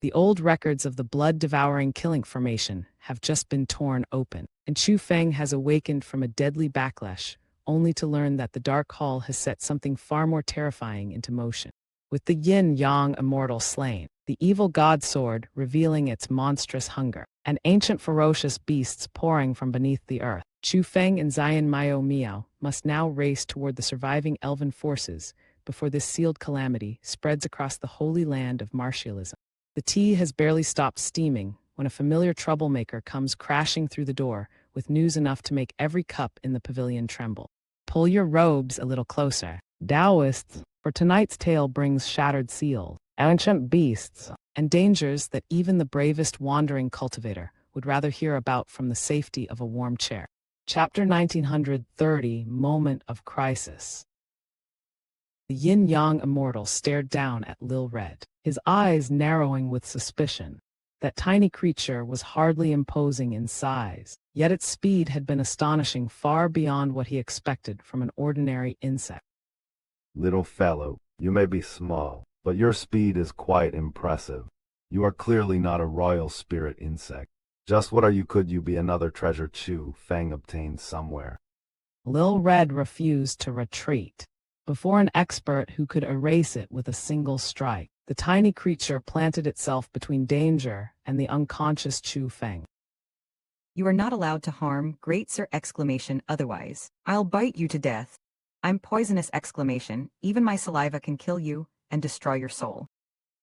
The old records of the Blood Devouring Killing Formation have just been torn open, and Chu Feng has awakened from a deadly backlash, only to learn that the Dark Hall has set something far more terrifying into motion. With the YinYang Immortal slain, the evil god sword revealing its monstrous hunger, and ancient ferocious beasts pouring from beneath the earth, Chu Feng and Xian Miaomiao must now race toward the surviving Elven forces before this sealed calamity spreads across the Holy Land of Martialism. The tea has barely stopped steaming when a familiar troublemaker comes crashing through the door with news enough to make every cup in the pavilion tremble. Pull your robes a little closer, daoists, for tonight's tale brings shattered seals, ancient beasts, and dangers that even the bravest wandering cultivator would rather hear about from the safety of a warm chair. Chapter 1930, Moment of Crisis. The YinYang Immortal stared down at Lil Red, his eyes narrowing with suspicion. That tiny creature was hardly imposing in size, yet its speed had been astonishing, far beyond what he expected from an ordinary insect. Little fellow, you may be small, but your speed is quite impressive. You are clearly not a royal spirit insect. Just what could you be another treasure Chu Feng obtained somewhere? Lil Red refused to retreat. Before an expert who could erase it with a single strike, the tiny creature planted itself between danger and the unconscious Chu Feng. You are not allowed to harm, great sir! Otherwise, I'll bite you to death. I'm poisonous! Even my saliva can kill you and destroy your soul.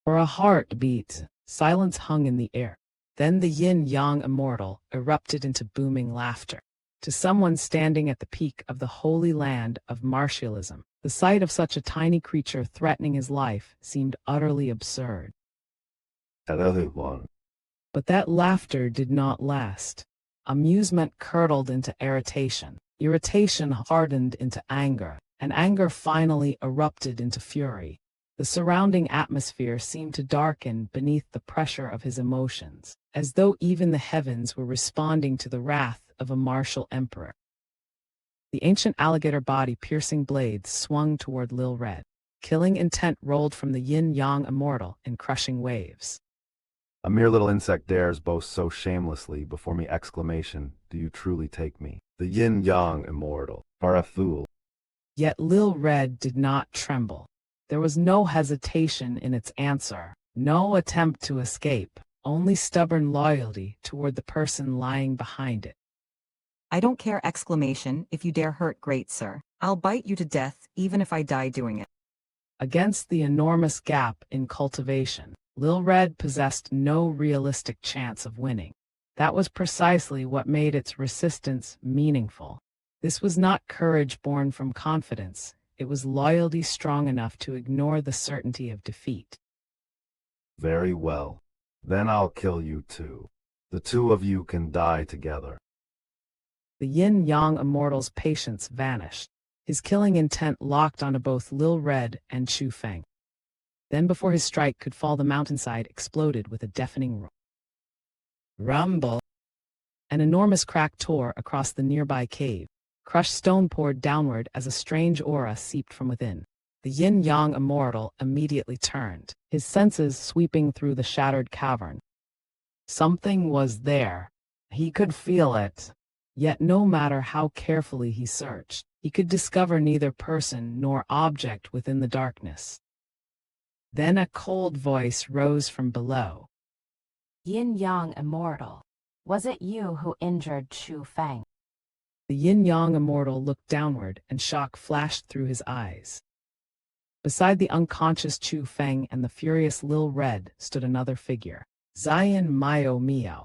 For a heartbeat, silence hung in the air. Then the YinYang Immortal erupted into booming laughter. To someone standing at the peak of the Holy Land of Martialism, the sight of such a tiny creature threatening his life seemed utterly absurd. But that laughter did not last. Amusement curdled into irritation hardened into anger, and anger finally erupted into fury. The surrounding atmosphere seemed to darken beneath the pressure of his emotions, as though even the heavens were responding to the wrath of a martial emperor. The ancient alligator body-piercing blades swung toward Lil Red. Killing intent rolled from the YinYang Immortal in crushing waves. A mere little insect dares boast so shamelessly before me! Do you truly take me, the YinYang Immortal, for a fool? Yet Lil Red did not tremble. There was no hesitation in its answer, no attempt to escape, only stubborn loyalty toward the person lying behind it. I don't care! If you dare hurt great sir, I'll bite you to death even if I die doing it. Against the enormous gap in cultivation, Lil Red possessed no realistic chance of winning. That was precisely what made its resistance meaningful. This was not courage born from confidence, it was loyalty strong enough to ignore the certainty of defeat. Very well. Then I'll kill you too. The two of you can die together. The YinYang Immortal's patience vanished. His killing intent locked onto both Lil Red and Chu Feng. Then before his strike could fall, the mountainside exploded with a deafening roar. Rumble! An enormous crack tore across the nearby cave. Crushed stone poured downward as a strange aura seeped from within. The YinYang Immortal immediately turned, his senses sweeping through the shattered cavern. Something was there. He could feel it. Yet no matter how carefully he searched, he could discover neither person nor object within the darkness. Then a cold voice rose from below. YinYang Immortal, was it you who injured Chu Feng? The YinYang Immortal looked downward and shock flashed through his eyes. Beside the unconscious Chu Feng and the furious Lil Red stood another figure, Xian Miaomiao.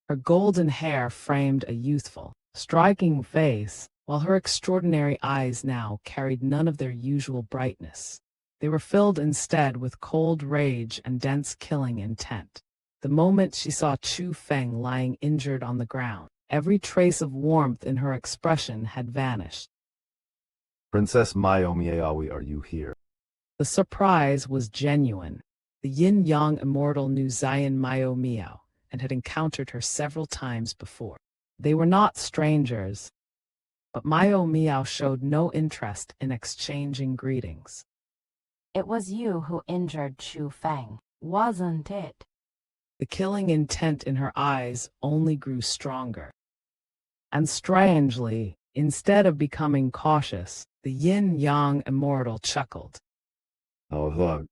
Her golden hair framed a youthful, striking face, while her extraordinary eyes now carried none of their usual brightness. They were filled instead with cold rage and dense killing intent. The moment she saw Chu Feng lying injured on the ground, every trace of warmth in her expression had vanished. Princess Miaomiao, are you here? The surprise was genuine. The YinYang Immortal knew Xian Miaomiao and had encountered her several times before. They were not strangers, but Miaomiao showed no interest in exchanging greetings. It was you who injured Chu Feng. wasn't it? The killing intent in her eyes only grew stronger. And strangely, instead of becoming cautious, the YinYang Immortal chuckled. Oh, look.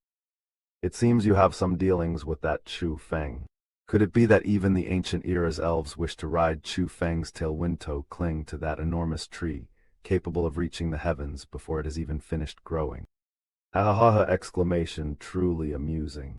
It seems you have some dealings with that Chu Feng. Could it be that even the ancient era's elves wish to ride Chu Feng's tailwind toe cling to that enormous tree, capable of reaching the heavens before it has even finished growing? Ha ha ha! Exclamation truly amusing.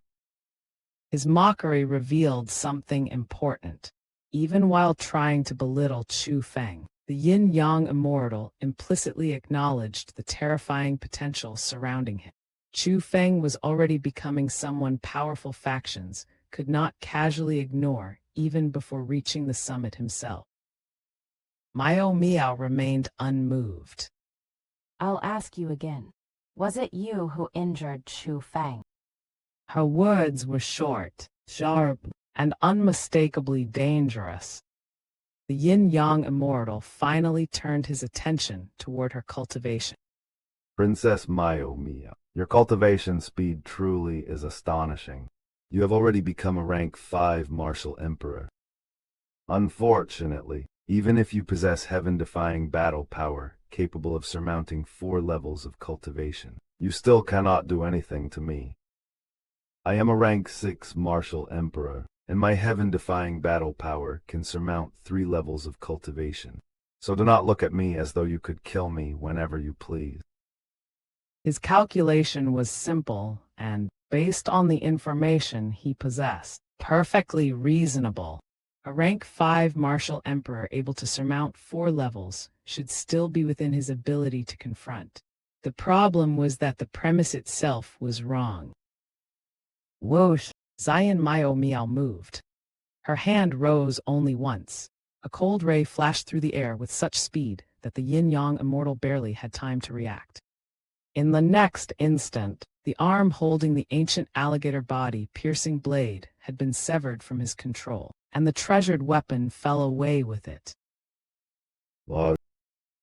His mockery revealed something important. Even while trying to belittle Chu Feng, the Yin-Yang Immortal implicitly acknowledged the terrifying potential surrounding him. Chu Feng was already becoming someone powerful factions could not casually ignore even before reaching the summit himself. Miaomiao remained unmoved. I'll ask you again. Was it you who injured Chu Feng? Her words were short, sharp, and unmistakably dangerous. The Yin-Yang Immortal finally turned his attention toward her cultivation. Princess Miaomiao, your cultivation speed truly is astonishing. You have already become a rank 5 martial emperor. Unfortunately, even if you possess heaven-defying battle power capable of surmounting 4 levels of cultivation, you still cannot do anything to me. I am a rank 6 martial emperor, and my heaven-defying battle power can surmount 3 levels of cultivation. So do not look at me as though you could kill me whenever you please. His calculation was simple and, based on the information he possessed, perfectly reasonable. A rank 5 martial emperor able to surmount 4 levels should still be within his ability to confront. The problem was that the premise itself was wrong. Whoosh! Miaomiao moved. Her hand rose only once. A cold ray flashed through the air with such speed that the Yin-Yang Immortal barely had time to react. In the next instant, the arm holding the ancient alligator body-piercing blade had been severed from his control, and the treasured weapon fell away with it. Lord.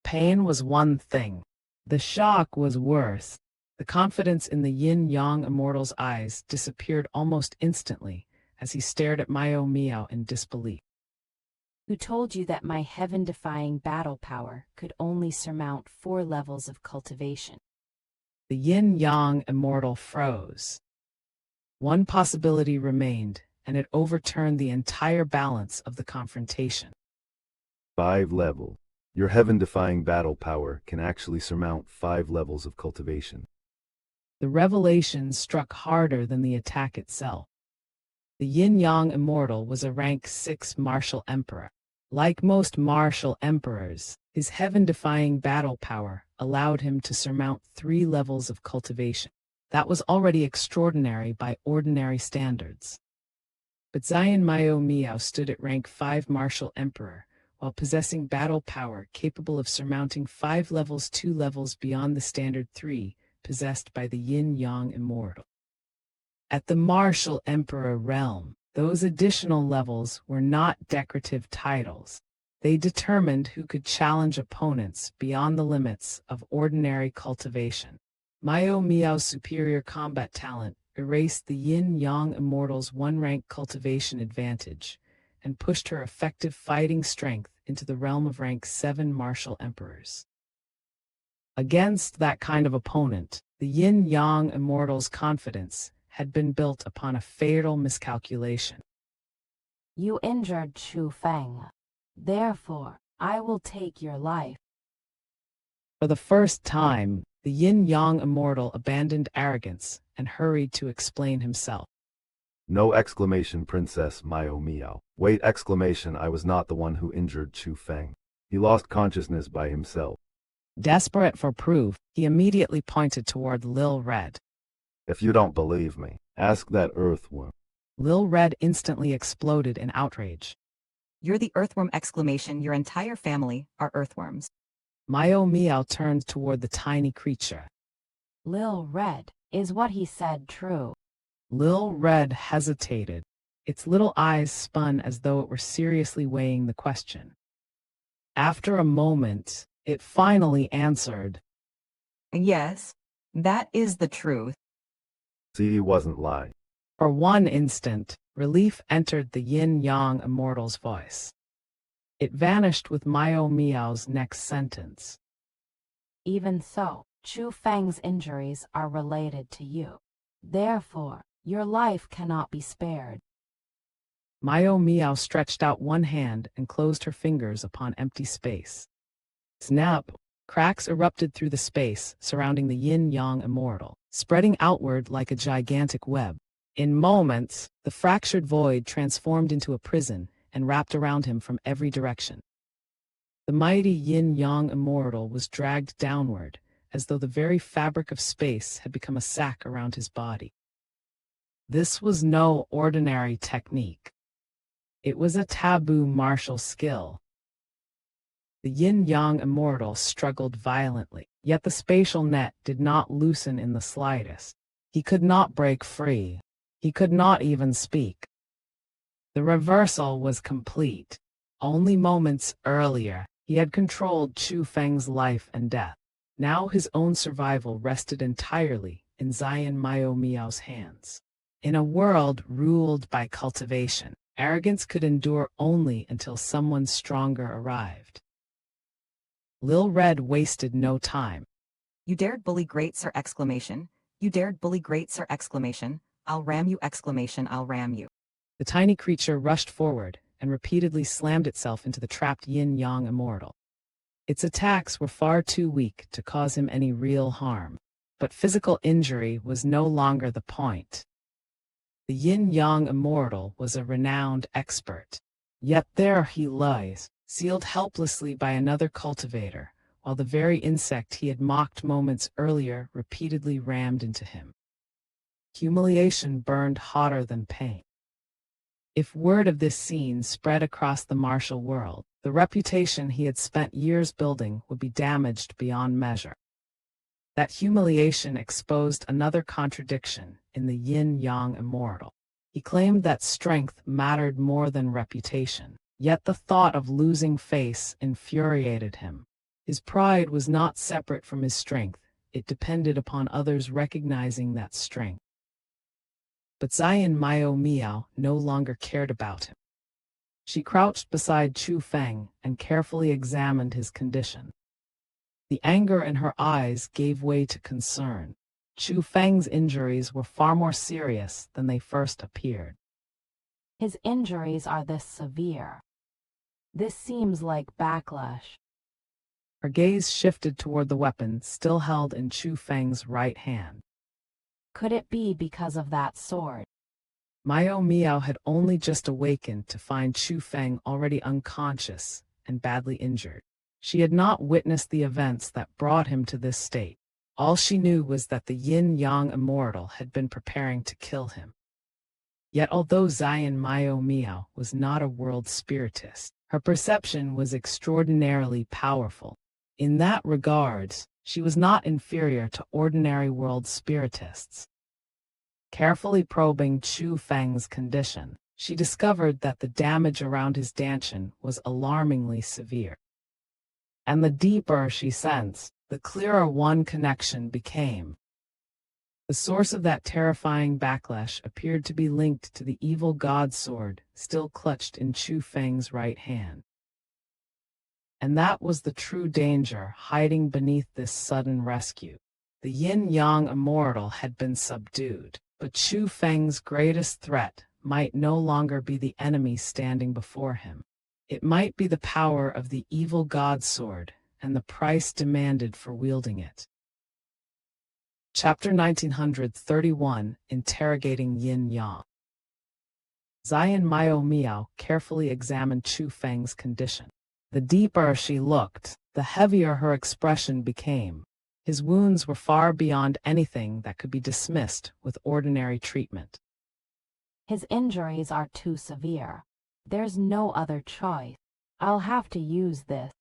Pain was one thing. The shock was worse. The confidence in the Yin-Yang Immortal's eyes disappeared almost instantly as he stared at Miaomiao in disbelief. Who told you that my heaven-defying battle power could only surmount 4 levels of cultivation? The Yin-Yang Immortal froze. One possibility remained, and it overturned the entire balance of the confrontation. 5 level. Your heaven-defying battle power can actually surmount 5 levels of cultivation. The revelation struck harder than the attack itself. The Yin-Yang Immortal was a rank 6 martial emperor. Like most martial emperors, his heaven-defying battle power allowed him to surmount 3 levels of cultivation. That was already extraordinary by ordinary standards. But Miaomiao stood at rank 5 martial emperor, while possessing battle power capable of surmounting 5 levels, 2 levels beyond the standard 3, possessed by the Yin-Yang Immortal. At the martial emperor realm, those additional levels were not decorative titles. They determined who could challenge opponents beyond the limits of ordinary cultivation. Miaomiao's superior combat talent erased the Yin-Yang Immortal's 1-rank cultivation advantage and pushed her effective fighting strength into the realm of rank 7 martial emperors. Against that kind of opponent, the Yin-Yang Immortal's confidence had been built upon a fatal miscalculation. You injured Chu Feng. Therefore, I will take your life. For the first time, the Yin-Yang Immortal abandoned arrogance and hurried to explain himself. No exclamation, Princess Miaomiao. Wait, exclamation, I was not the one who injured Chu Feng. He lost consciousness by himself. Desperate for proof, he immediately pointed toward Lil Red. If you don't believe me, ask that earthworm. Lil Red instantly exploded in outrage. You're the earthworm! Exclamation. Your entire family are earthworms. Miaomiao turned toward the tiny creature. Lil Red, is what he said true? Lil Red hesitated. Its little eyes spun as though it were seriously weighing the question. After a moment, it finally answered. Yes, that is the truth. See, he wasn't lying. For one instant, relief entered the YinYang Immortal's voice. It vanished with Miaomiao's next sentence. Even so, Chu Feng's injuries are related to you. Therefore, your life cannot be spared. Miaomiao stretched out one hand and closed her fingers upon empty space. Snap! Cracks erupted through the space surrounding the YinYang Immortal, spreading outward like a gigantic web. In moments, the fractured void transformed into a prison and wrapped around him from every direction. The mighty YinYang Immortal was dragged downward, as though the very fabric of space had become a sack around his body. This was no ordinary technique. It was a taboo martial skill. The YinYang Immortal struggled violently, yet the spatial net did not loosen in the slightest. He could not break free. He could not even speak. The reversal was complete. Only moments earlier, he had controlled Chu Feng's life and death. Now his own survival rested entirely in Xian Miaomiao's hands. In a world ruled by cultivation, arrogance could endure only until someone stronger arrived. Lil Red wasted no time. You dared bully great sir exclamation. You dared bully great sir exclamation. I'll ram you exclamation, I'll ram you. The tiny creature rushed forward and repeatedly slammed itself into the trapped YinYang Immortal. Its attacks were far too weak to cause him any real harm, but physical injury was no longer the point. The YinYang Immortal was a renowned expert. Yet there he lies, sealed helplessly by another cultivator, while the very insect he had mocked moments earlier repeatedly rammed into him. Humiliation burned hotter than pain. If word of this scene spread across the martial world, the reputation he had spent years building would be damaged beyond measure. That humiliation exposed another contradiction in the YinYang Immortal. He claimed that strength mattered more than reputation, yet the thought of losing face infuriated him. His pride was not separate from his strength, it depended upon others recognizing that strength. But Xian Miaomiao no longer cared about him. She crouched beside Chu Feng and carefully examined his condition. The anger in her eyes gave way to concern. Chu Feng's injuries were far more serious than they first appeared. His injuries are this severe. This seems like backlash. Her gaze shifted toward the weapon still held in Chu Feng's right hand. Could it be because of that sword? Miaomiao had only just awakened to find Chu Feng already unconscious and badly injured. She had not witnessed the events that brought him to this state. All she knew was that the YinYang Immortal had been preparing to kill him. Yet although Xian Miaomiao was not a world spiritist, her perception was extraordinarily powerful. In that regards, she was not inferior to ordinary world spiritists. Carefully probing Chu Feng's condition, she discovered that the damage around his dantian was alarmingly severe. And the deeper she sensed, the clearer one connection became. The source of that terrifying backlash appeared to be linked to the evil god sword still clutched in Chu Feng's right hand. And that was the true danger hiding beneath this sudden rescue. The YinYang Immortal had been subdued, but Chu Feng's greatest threat might no longer be the enemy standing before him. It might be the power of the evil god sword and the price demanded for wielding it. Chapter 1931, Interrogating Yin-Yang. Xian Miaomiao carefully examined Chu Feng's condition. The deeper she looked, the heavier her expression became. His wounds were far beyond anything that could be dismissed with ordinary treatment. His injuries are too severe. There's no other choice. I'll have to use this.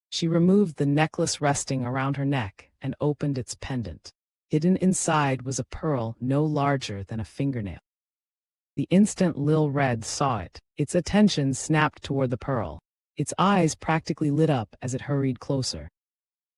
She removed the necklace resting around her neck and opened its pendant. Hidden inside was a pearl no larger than a fingernail. The instant Lil Red saw it, its attention snapped toward the pearl. Its eyes practically lit up as it hurried closer.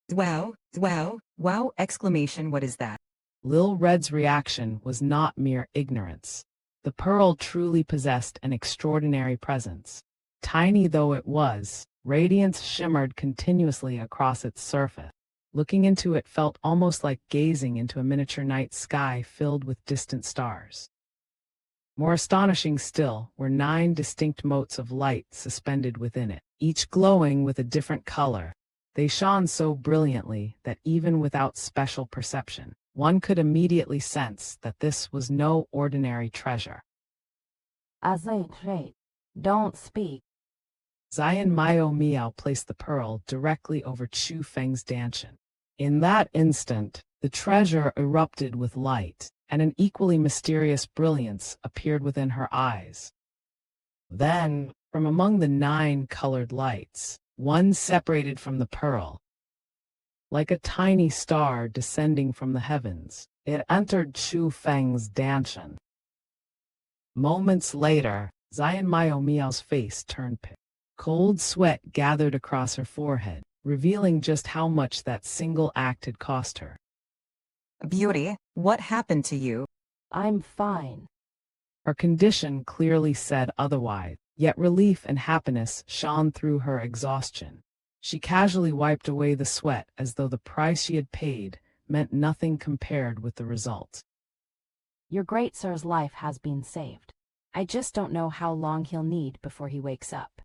Wow, wow, wow, exclamation, what is that? Lil Red's reaction was not mere ignorance. The pearl truly possessed an extraordinary presence. Tiny though it was, radiance shimmered continuously across its surface. Looking into it felt almost like gazing into a miniature night sky filled with distant stars. More astonishing still were 9 distinct motes of light suspended within it, each glowing with a different color. They shone so brilliantly that even without special perception, one could immediately sense that this was no ordinary treasure. Don't speak. Miaomiao placed the pearl directly over Chu Feng's dantian. In that instant, the treasure erupted with light, and an equally mysterious brilliance appeared within her eyes. Then, from among the 9 colored lights, one separated from the pearl. Like a tiny star descending from the heavens, it entered Chu Feng's dantian. Moments later, Miaomiao's face turned pale. Cold sweat gathered across her forehead, revealing just how much that single act had cost her. Beauty, what happened to you? I'm fine. Her condition clearly said otherwise, yet relief and happiness shone through her exhaustion. She casually wiped away the sweat as though the price she had paid meant nothing compared with the result. Your great sir's life has been saved. I just don't know how long he'll need before he wakes up.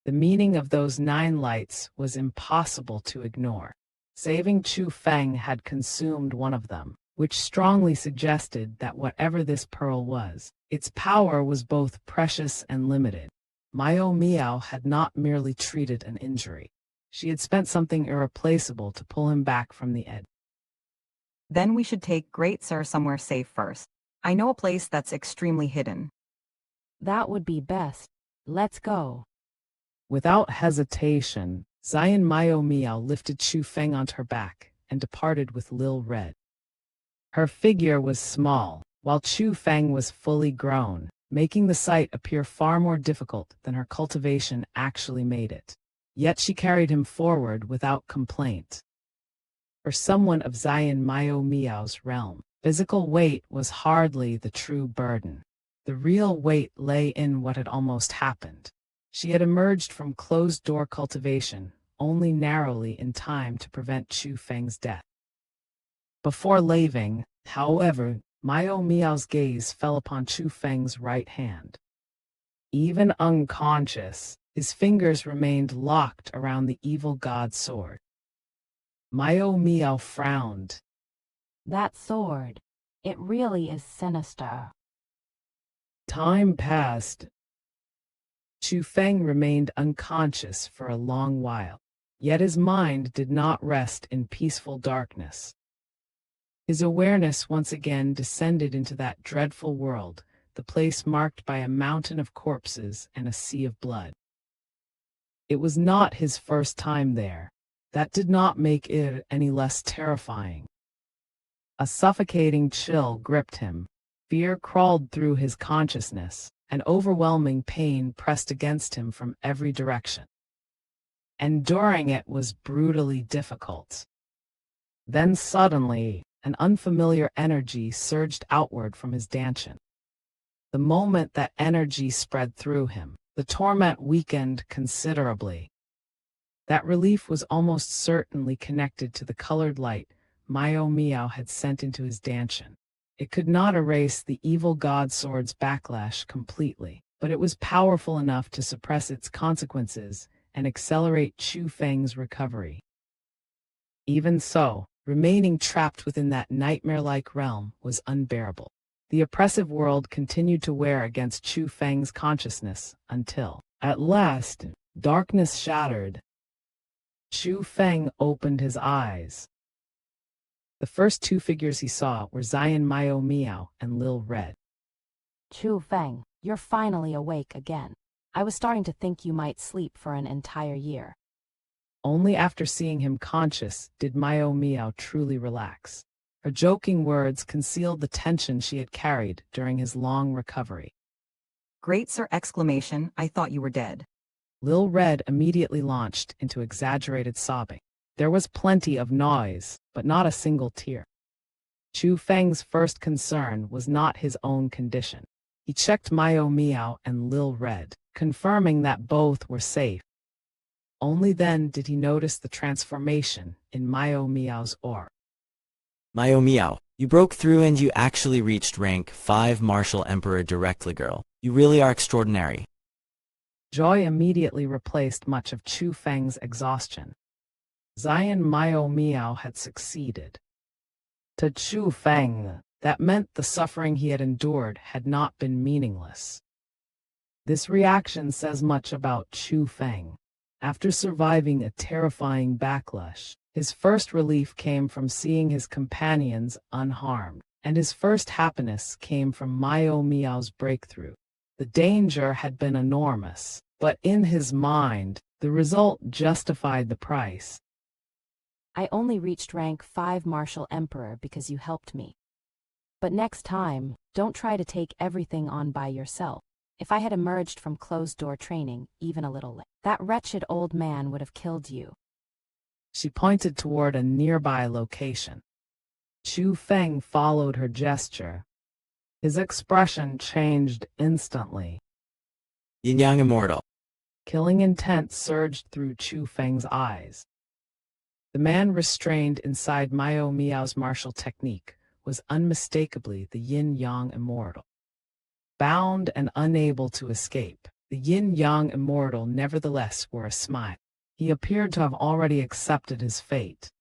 The meaning of those 9 lights was impossible to ignore. Saving Chu Feng had consumed one of them, which strongly suggested that whatever this pearl was, its power was both precious and limited. Miaomiao had not merely treated an injury. She had spent something irreplaceable to pull him back from the edge. Then we should take Great Sir somewhere safe first. I know a place that's extremely hidden. That would be best. Let's go. Without hesitation, Miaomiao lifted Chu Feng onto her back and departed with Lil Red. Her figure was small, while Chu Feng was fully grown, making the sight appear far more difficult than her cultivation actually made it. Yet she carried him forward without complaint. For someone of Miaomiao's realm, physical weight was hardly the true burden. The real weight lay in what had almost happened. She had emerged from closed-door cultivation, only narrowly in time to prevent Chu Feng's death. Before leaving, however, Miaomiao's gaze fell upon Chu Feng's right hand. Even unconscious, his fingers remained locked around the evil god's sword. Miaomiao frowned. That sword. It really is sinister. Time passed. Chu Feng remained unconscious for a long while, yet his mind did not rest in peaceful darkness. His awareness once again descended into that dreadful world, the place marked by a mountain of corpses and a sea of blood. It was not his first time there. That did not make it any less terrifying. A suffocating chill gripped him. Fear crawled through his consciousness, and overwhelming pain pressed against him from every direction. Enduring it was brutally difficult. Then suddenly, an unfamiliar energy surged outward from his dantian. The moment that energy spread through him, the torment weakened considerably. That relief was almost certainly connected to the colored light Miaomiao had sent into his dantian. It could not erase the evil god sword's backlash completely, but it was powerful enough to suppress its consequences and accelerate Chu Feng's recovery. Even so, remaining trapped within that nightmare-like realm was unbearable. The oppressive world continued to wear against Chu Feng's consciousness until, at last, darkness shattered. Chu Feng opened his eyes. The first 2 figures he saw were Miaomiao and Lil Red. Chu Feng, you're finally awake again. I was starting to think you might sleep for an entire year. Only after seeing him conscious did Miaomiao truly relax. Her joking words concealed the tension she had carried during his long recovery. Great Sir! I thought you were dead. Lil Red immediately launched into exaggerated sobbing. There was plenty of noise, but not a single tear. Chu Feng's first concern was not his own condition. He checked Miaomiao and Lil Red, confirming that both were safe. Only then did he notice the transformation in Miaomiao's aura. Miaomiao, you broke through and you actually reached rank 5 Martial Emperor directly, girl. You really are extraordinary. Joy immediately replaced much of Chu Feng's exhaustion. Xian Miaomiao had succeeded. To Chu Feng, that meant the suffering he had endured had not been meaningless. This reaction says much about Chu Feng. After surviving a terrifying backlash, his first relief came from seeing his companions unharmed, and his first happiness came from Miaomiao's breakthrough. The danger had been enormous, but in his mind, the result justified the price. I only reached rank 5 Martial Emperor because you helped me. But next time, don't try to take everything on by yourself. If I had emerged from closed-door training even a little late, that wretched old man would have killed you. She pointed toward a nearby location. Chu Feng followed her gesture. His expression changed instantly. YinYang Immortal. Killing intent surged through Chu Feng's eyes. The man restrained inside Miaomiao's martial technique was unmistakably the YinYang Immortal. Bound and unable to escape, the YinYang Immortal nevertheless wore a smile. He appeared to have already accepted his fate.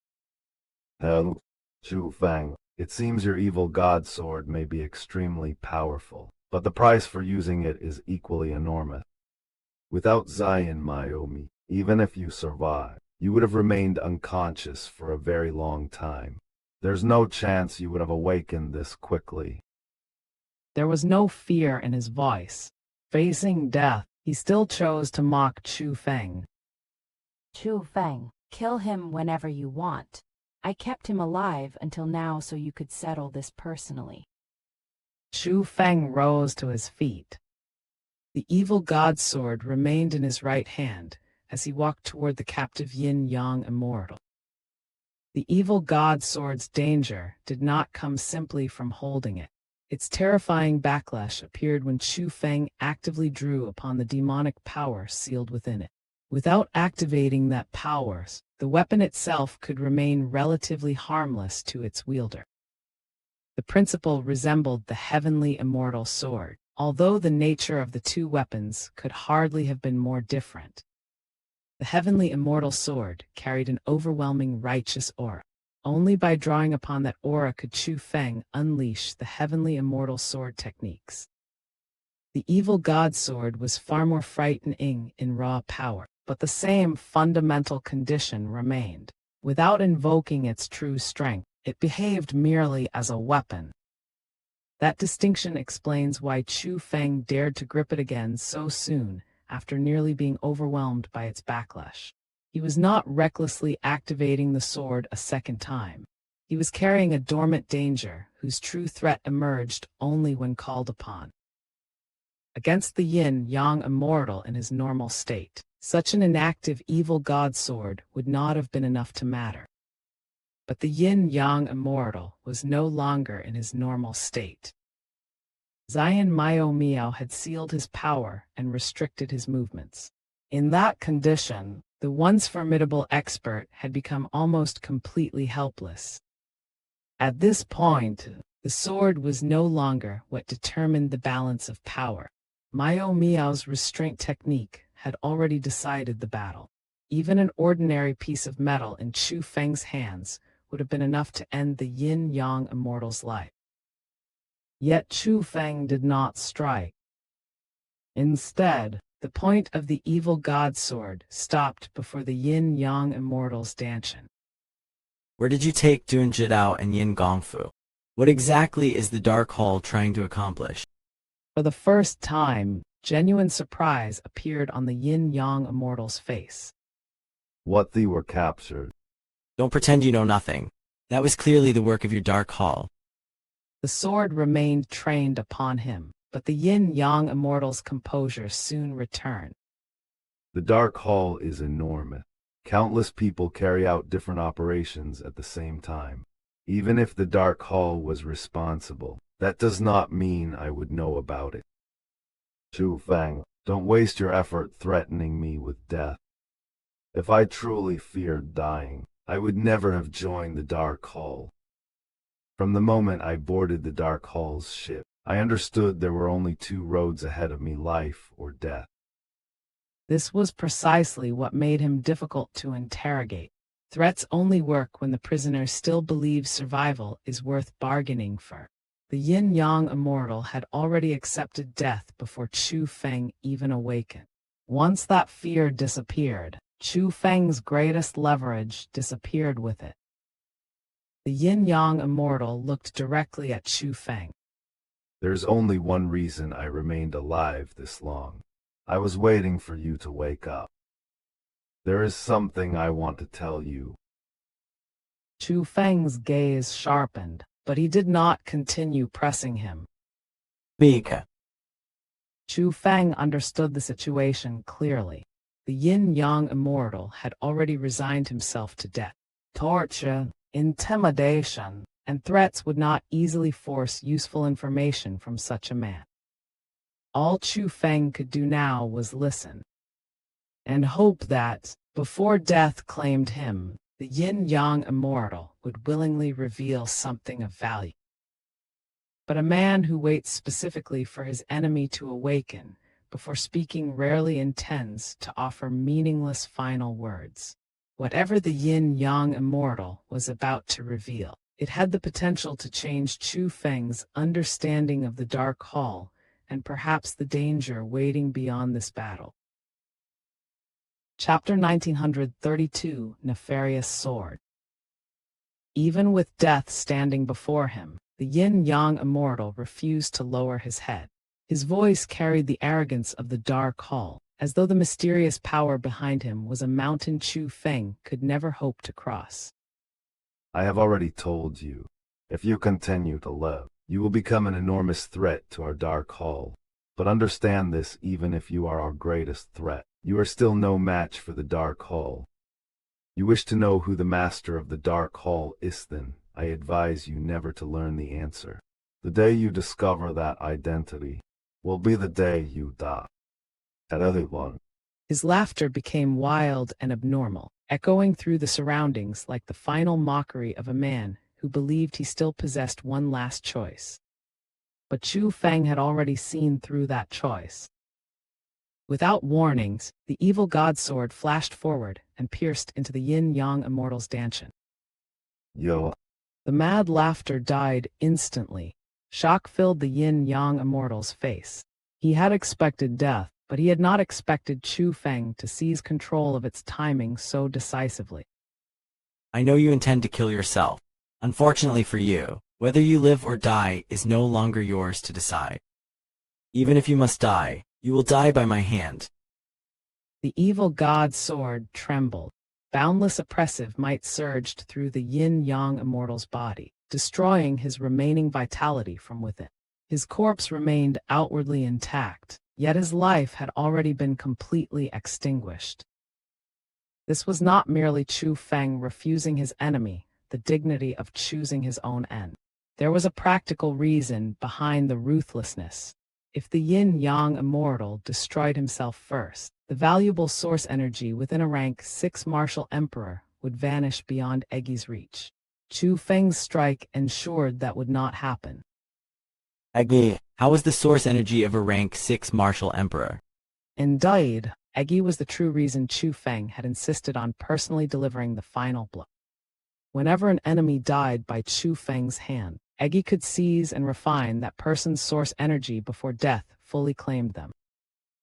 Hell, Chu Feng, it seems your evil god sword may be extremely powerful, but the price for using it is equally enormous. Without Xian Miaomi, even if you survive, you would have remained unconscious for a very long time. There's no chance you would have awakened this quickly. There was no fear in his voice. Facing death, he still chose to mock Chu Feng. Chu Feng, kill him whenever you want. I kept him alive until now so you could settle this personally. Chu Feng rose to his feet. The evil god sword remained in his right hand as he walked toward the captive YinYang Immortal. The evil god sword's danger did not come simply from holding it. Its terrifying backlash appeared when Chu Feng actively drew upon the demonic power sealed within it. Without activating that power, the weapon itself could remain relatively harmless to its wielder. The principle resembled the heavenly immortal sword, although the nature of the two weapons could hardly have been more different. The heavenly immortal sword carried an overwhelming righteous aura. Only by drawing upon that aura could Chu Feng unleash the heavenly immortal sword techniques. The evil god sword was far more frightening in raw power, but the same fundamental condition remained. Without invoking its true strength, it behaved merely as a weapon. That distinction explains why Chu Feng dared to grip it again so soon after nearly being overwhelmed by its backlash. He was not recklessly activating the sword a second time. He was carrying a dormant danger whose true threat emerged only when called upon. Against the YinYang Immortal in his normal state, such an inactive evil god sword would not have been enough to matter. But the YinYang Immortal was no longer in his normal state. Xian Miaomiao had sealed his power and restricted his movements. In that condition, the once formidable expert had become almost completely helpless. At this point, the sword was no longer what determined the balance of power. Miaomiao's restraint technique had already decided the battle. Even an ordinary piece of metal in Chu Feng's hands would have been enough to end the YinYang Immortal's life. Yet Chu Feng did not strike. Instead, the point of the evil god sword stopped before the YinYang Immortal's stanchion. Where did you take Dun Jidao and Yin Gongfu? What exactly is the Dark Hall trying to accomplish? For the first time, genuine surprise appeared on the YinYang Immortal's face. What thee were captured? Don't pretend you know nothing. That was clearly the work of your Dark Hall. The sword remained trained upon him, but the YinYang Immortal's composure soon returned. The Dark Hall is enormous. Countless people carry out different operations at the same time. Even if the Dark Hall was responsible, that does not mean I would know about it. Chu Feng, don't waste your effort threatening me with death. If I truly feared dying, I would never have joined the Dark Hall. From the moment I boarded the Dark Hall's ship, I understood there were only two roads ahead of me, life or death. This was precisely what made him difficult to interrogate. Threats only work when the prisoner still believes survival is worth bargaining for. The YinYang Immortal had already accepted death before Chu Feng even awakened. Once that fear disappeared, Chu Feng's greatest leverage disappeared with it. The YinYang Immortal looked directly at Chu Feng. There's only one reason I remained alive this long. I was waiting for you to wake up. There is something I want to tell you. Chu Feng's gaze sharpened, but he did not continue pressing him. Speak. Chu Feng understood the situation clearly. The YinYang Immortal had already resigned himself to death. Torture, intimidation, and threats would not easily force useful information from such a man. All Chu Feng could do now was listen and hope that, before death claimed him, the YinYang Immortal would willingly reveal something of value. But a man who waits specifically for his enemy to awaken before speaking rarely intends to offer meaningless final words. Whatever the YinYang Immortal was about to reveal, it had the potential to change Chu Feng's understanding of the Dark Hall and perhaps the danger waiting beyond this battle. Chapter 1932, Nefarious Sword. Even with death standing before him, the YinYang Immortal refused to lower his head. His voice carried the arrogance of the Dark Hall, as though the mysterious power behind him was a mountain Chu Feng could never hope to cross. I have already told you, if you continue to live, you will become an enormous threat to our Dark Hall. But understand this, even if you are our greatest threat, you are still no match for the Dark Hall. You wish to know who the master of the Dark Hall is, then I advise you never to learn the answer. The day you discover that identity will be the day you die. That other one. His laughter became wild and abnormal, echoing through the surroundings like the final mockery of a man who believed he still possessed one last choice. But Chu Feng had already seen through that choice. Without warnings, the evil god sword flashed forward and pierced into the YinYang Immortal's dantian. Yo. The mad laughter died instantly. Shock filled the YinYang Immortal's face. He had expected death, but he had not expected Chu Feng to seize control of its timing so decisively. I know you intend to kill yourself. Unfortunately for you, whether you live or die is no longer yours to decide. Even if you must die, you will die by my hand. The evil god sword trembled. Boundless oppressive might surged through the YinYang Immortal's body, destroying his remaining vitality from within. His corpse remained outwardly intact, yet his life had already been completely extinguished. This was not merely Chu Feng refusing his enemy the dignity of choosing his own end. There was a practical reason behind the ruthlessness. If the YinYang Immortal destroyed himself first, the valuable source energy within a rank 6 martial emperor would vanish beyond Eggy's reach. Chu Feng's strike ensured that would not happen. Eggy, how is the source energy of a rank 6 martial emperor? Indeed, Eggy was the true reason Chu Feng had insisted on personally delivering the final blow. Whenever an enemy died by Chu Feng's hand, Eggy could seize and refine that person's source energy before death fully claimed them.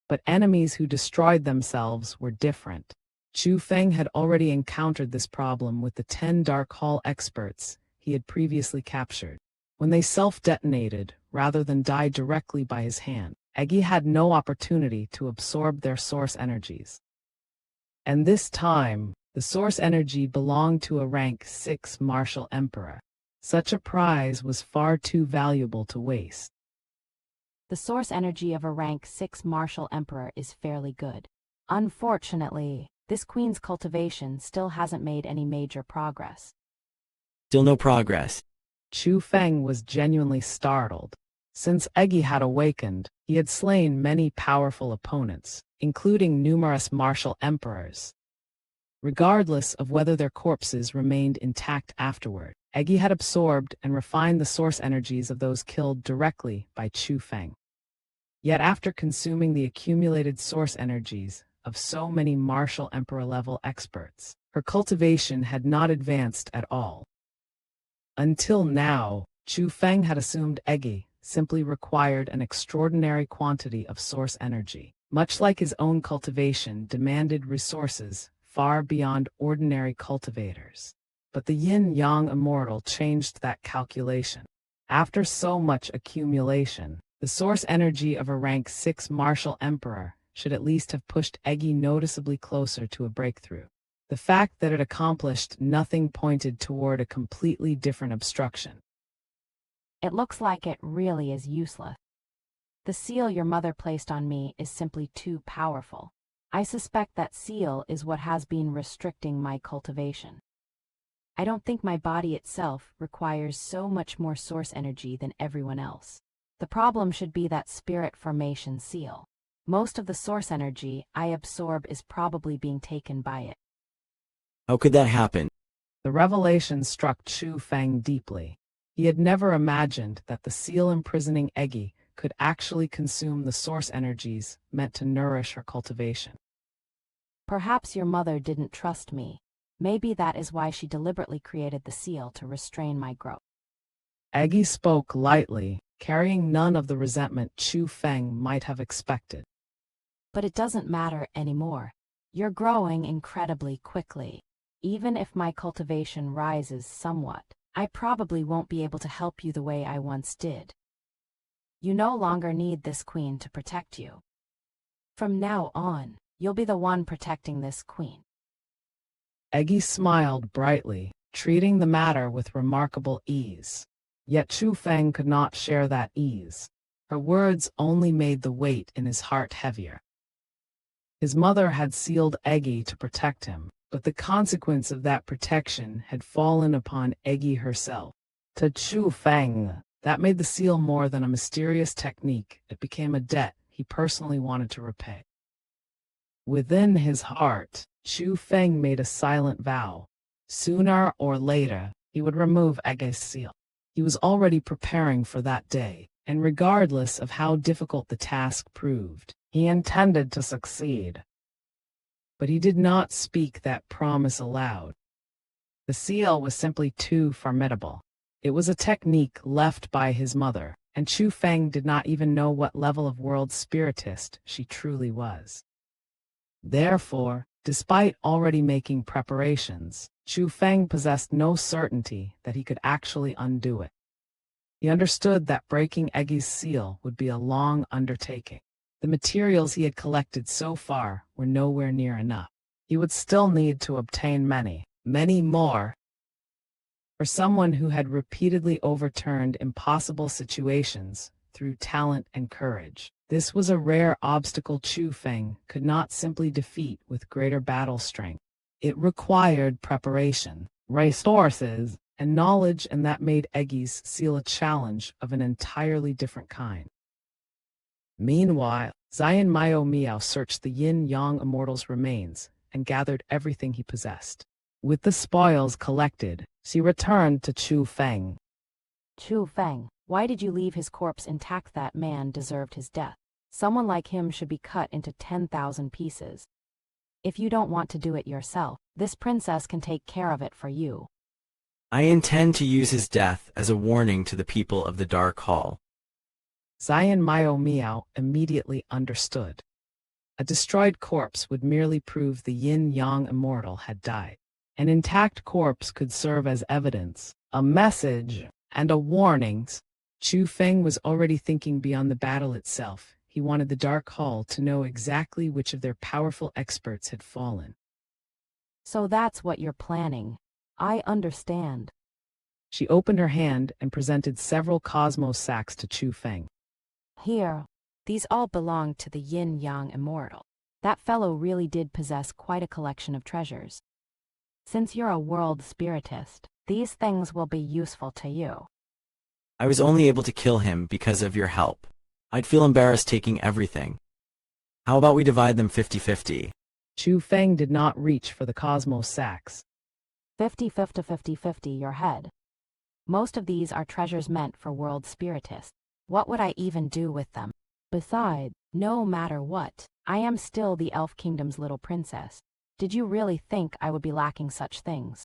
But enemies who destroyed themselves were different. Chu Feng had already encountered this problem with the 10 Dark Hall experts he had previously captured. When they self-detonated, rather than die directly by his hand, Eggy had no opportunity to absorb their source energies. And this time, the source energy belonged to a rank 6 martial emperor. Such a prize was far too valuable to waste. The source energy of a rank 6 martial emperor is fairly good. Unfortunately, this queen's cultivation still hasn't made any major progress. Still no progress. Chu Feng was genuinely startled. Since Eggy had awakened, he had slain many powerful opponents, including numerous martial emperors. Regardless of whether their corpses remained intact afterward, Eggy had absorbed and refined the source energies of those killed directly by Chu Feng. Yet after consuming the accumulated source energies of so many martial emperor-level experts, her cultivation had not advanced at all. Until now, Chu Feng had assumed Eggy simply required an extraordinary quantity of source energy, much like his own cultivation demanded resources far beyond ordinary cultivators. But the YinYang Immortal changed that calculation. After so much accumulation, the source energy of a rank 6 martial emperor should at least have pushed Eggy noticeably closer to a breakthrough. The fact that it accomplished nothing pointed toward a completely different obstruction. It looks like it really is useless. The seal your mother placed on me is simply too powerful. I suspect that seal is what has been restricting my cultivation. I don't think my body itself requires so much more source energy than everyone else. The problem should be that spirit formation seal. Most of the source energy I absorb is probably being taken by it. How could that happen? The revelation struck Chu Feng deeply. He had never imagined that the seal imprisoning Eggy could actually consume the source energies meant to nourish her cultivation. Perhaps your mother didn't trust me. Maybe that is why she deliberately created the seal to restrain my growth. Eggy spoke lightly, carrying none of the resentment Chu Feng might have expected. But it doesn't matter anymore. You're growing incredibly quickly. Even if my cultivation rises somewhat, I probably won't be able to help you the way I once did. You no longer need this queen to protect you. From now on, you'll be the one protecting this queen. Eggy smiled brightly, treating the matter with remarkable ease. Yet Chu Feng could not share that ease. Her words only made the weight in his heart heavier. His mother had sealed Eggy to protect him, but the consequence of that protection had fallen upon Eggy herself. To Chu Feng, that made the seal more than a mysterious technique. It became a debt he personally wanted to repay. Within his heart, Chu Feng made a silent vow. Sooner or later, he would remove Eggy's seal. He was already preparing for that day, and regardless of how difficult the task proved, he intended to succeed. But he did not speak that promise aloud. The seal was simply too formidable. It was a technique left by his mother, and Chu Feng did not even know what level of world spiritist she truly was. Therefore, despite already making preparations, Chu Feng possessed no certainty that he could actually undo it. He understood that breaking Eggy's seal would be a long undertaking. The materials he had collected so far were nowhere near enough. He would still need to obtain many, many more. For someone who had repeatedly overturned impossible situations through talent and courage, this was a rare obstacle Chu Feng could not simply defeat with greater battle strength. It required preparation, resources, and knowledge, and that made Eggy's seal a challenge of an entirely different kind. Meanwhile, Miaomiao searched the YinYang Immortal's remains and gathered everything he possessed. With the spoils collected, she returned to Chu Feng. Chu Feng, why did you leave his corpse intact? That man deserved his death. Someone like him should be cut into 10,000 pieces. If you don't want to do it yourself, this princess can take care of it for you. I intend to use his death as a warning to the people of the Dark Hall. Miaomiao immediately understood. A destroyed corpse would merely prove the YinYang Immortal had died. An intact corpse could serve as evidence, a message, and a warning. Chu Feng was already thinking beyond the battle itself. He wanted the Dark Hall to know exactly which of their powerful experts had fallen. So that's what you're planning. I understand. She opened her hand and presented several cosmos sacks to Chu Feng. Here, these all belong to the YinYang Immortal. That fellow really did possess quite a collection of treasures. Since you're a world spiritist, These things will be useful to you. I was only able to kill him because of your help. I'd feel embarrassed taking everything. How about we divide them 50-50? Chu Feng did not reach for the cosmos sacks. 50-50 your head. Most of these are treasures meant for world spiritists. What would I even do with them? Besides, no matter what, I am still the Elf Kingdom's little princess. Did you really think I would be lacking such things?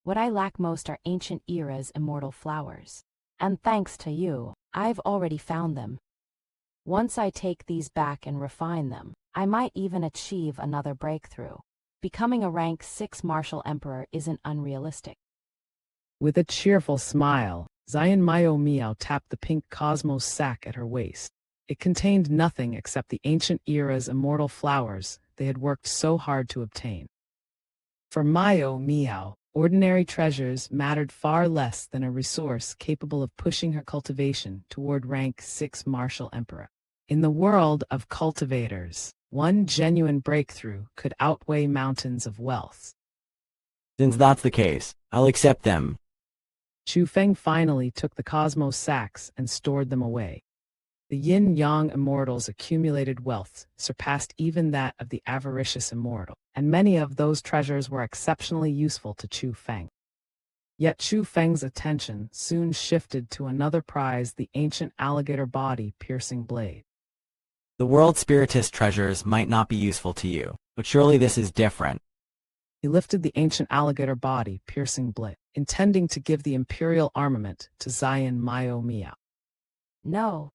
What I lack most are ancient era's immortal flowers. And thanks to you, I've already found them. Once I take these back and refine them, I might even achieve another breakthrough. Becoming a rank 6 martial emperor isn't unrealistic. With a cheerful smile, Miaomiao tapped the pink cosmos sack at her waist. It contained nothing except the ancient era's immortal flowers they had worked so hard to obtain. For Miaomiao, ordinary treasures mattered far less than a resource capable of pushing her cultivation toward rank 6 martial emperor. In the world of cultivators, one genuine breakthrough could outweigh mountains of wealth. Since that's the case, I'll accept them. Chu Feng finally took the cosmos sacks and stored them away. The YinYang Immortal's accumulated wealth surpassed even that of the avaricious immortal, and many of those treasures were exceptionally useful to Chu Feng. Yet Chu Feng's attention soon shifted to another prize, the ancient alligator body piercing blade. The world spiritist treasures might not be useful to you, but surely this is different. He lifted the ancient alligator body piercing blade, intending to give the imperial armament to Miaomiao. No.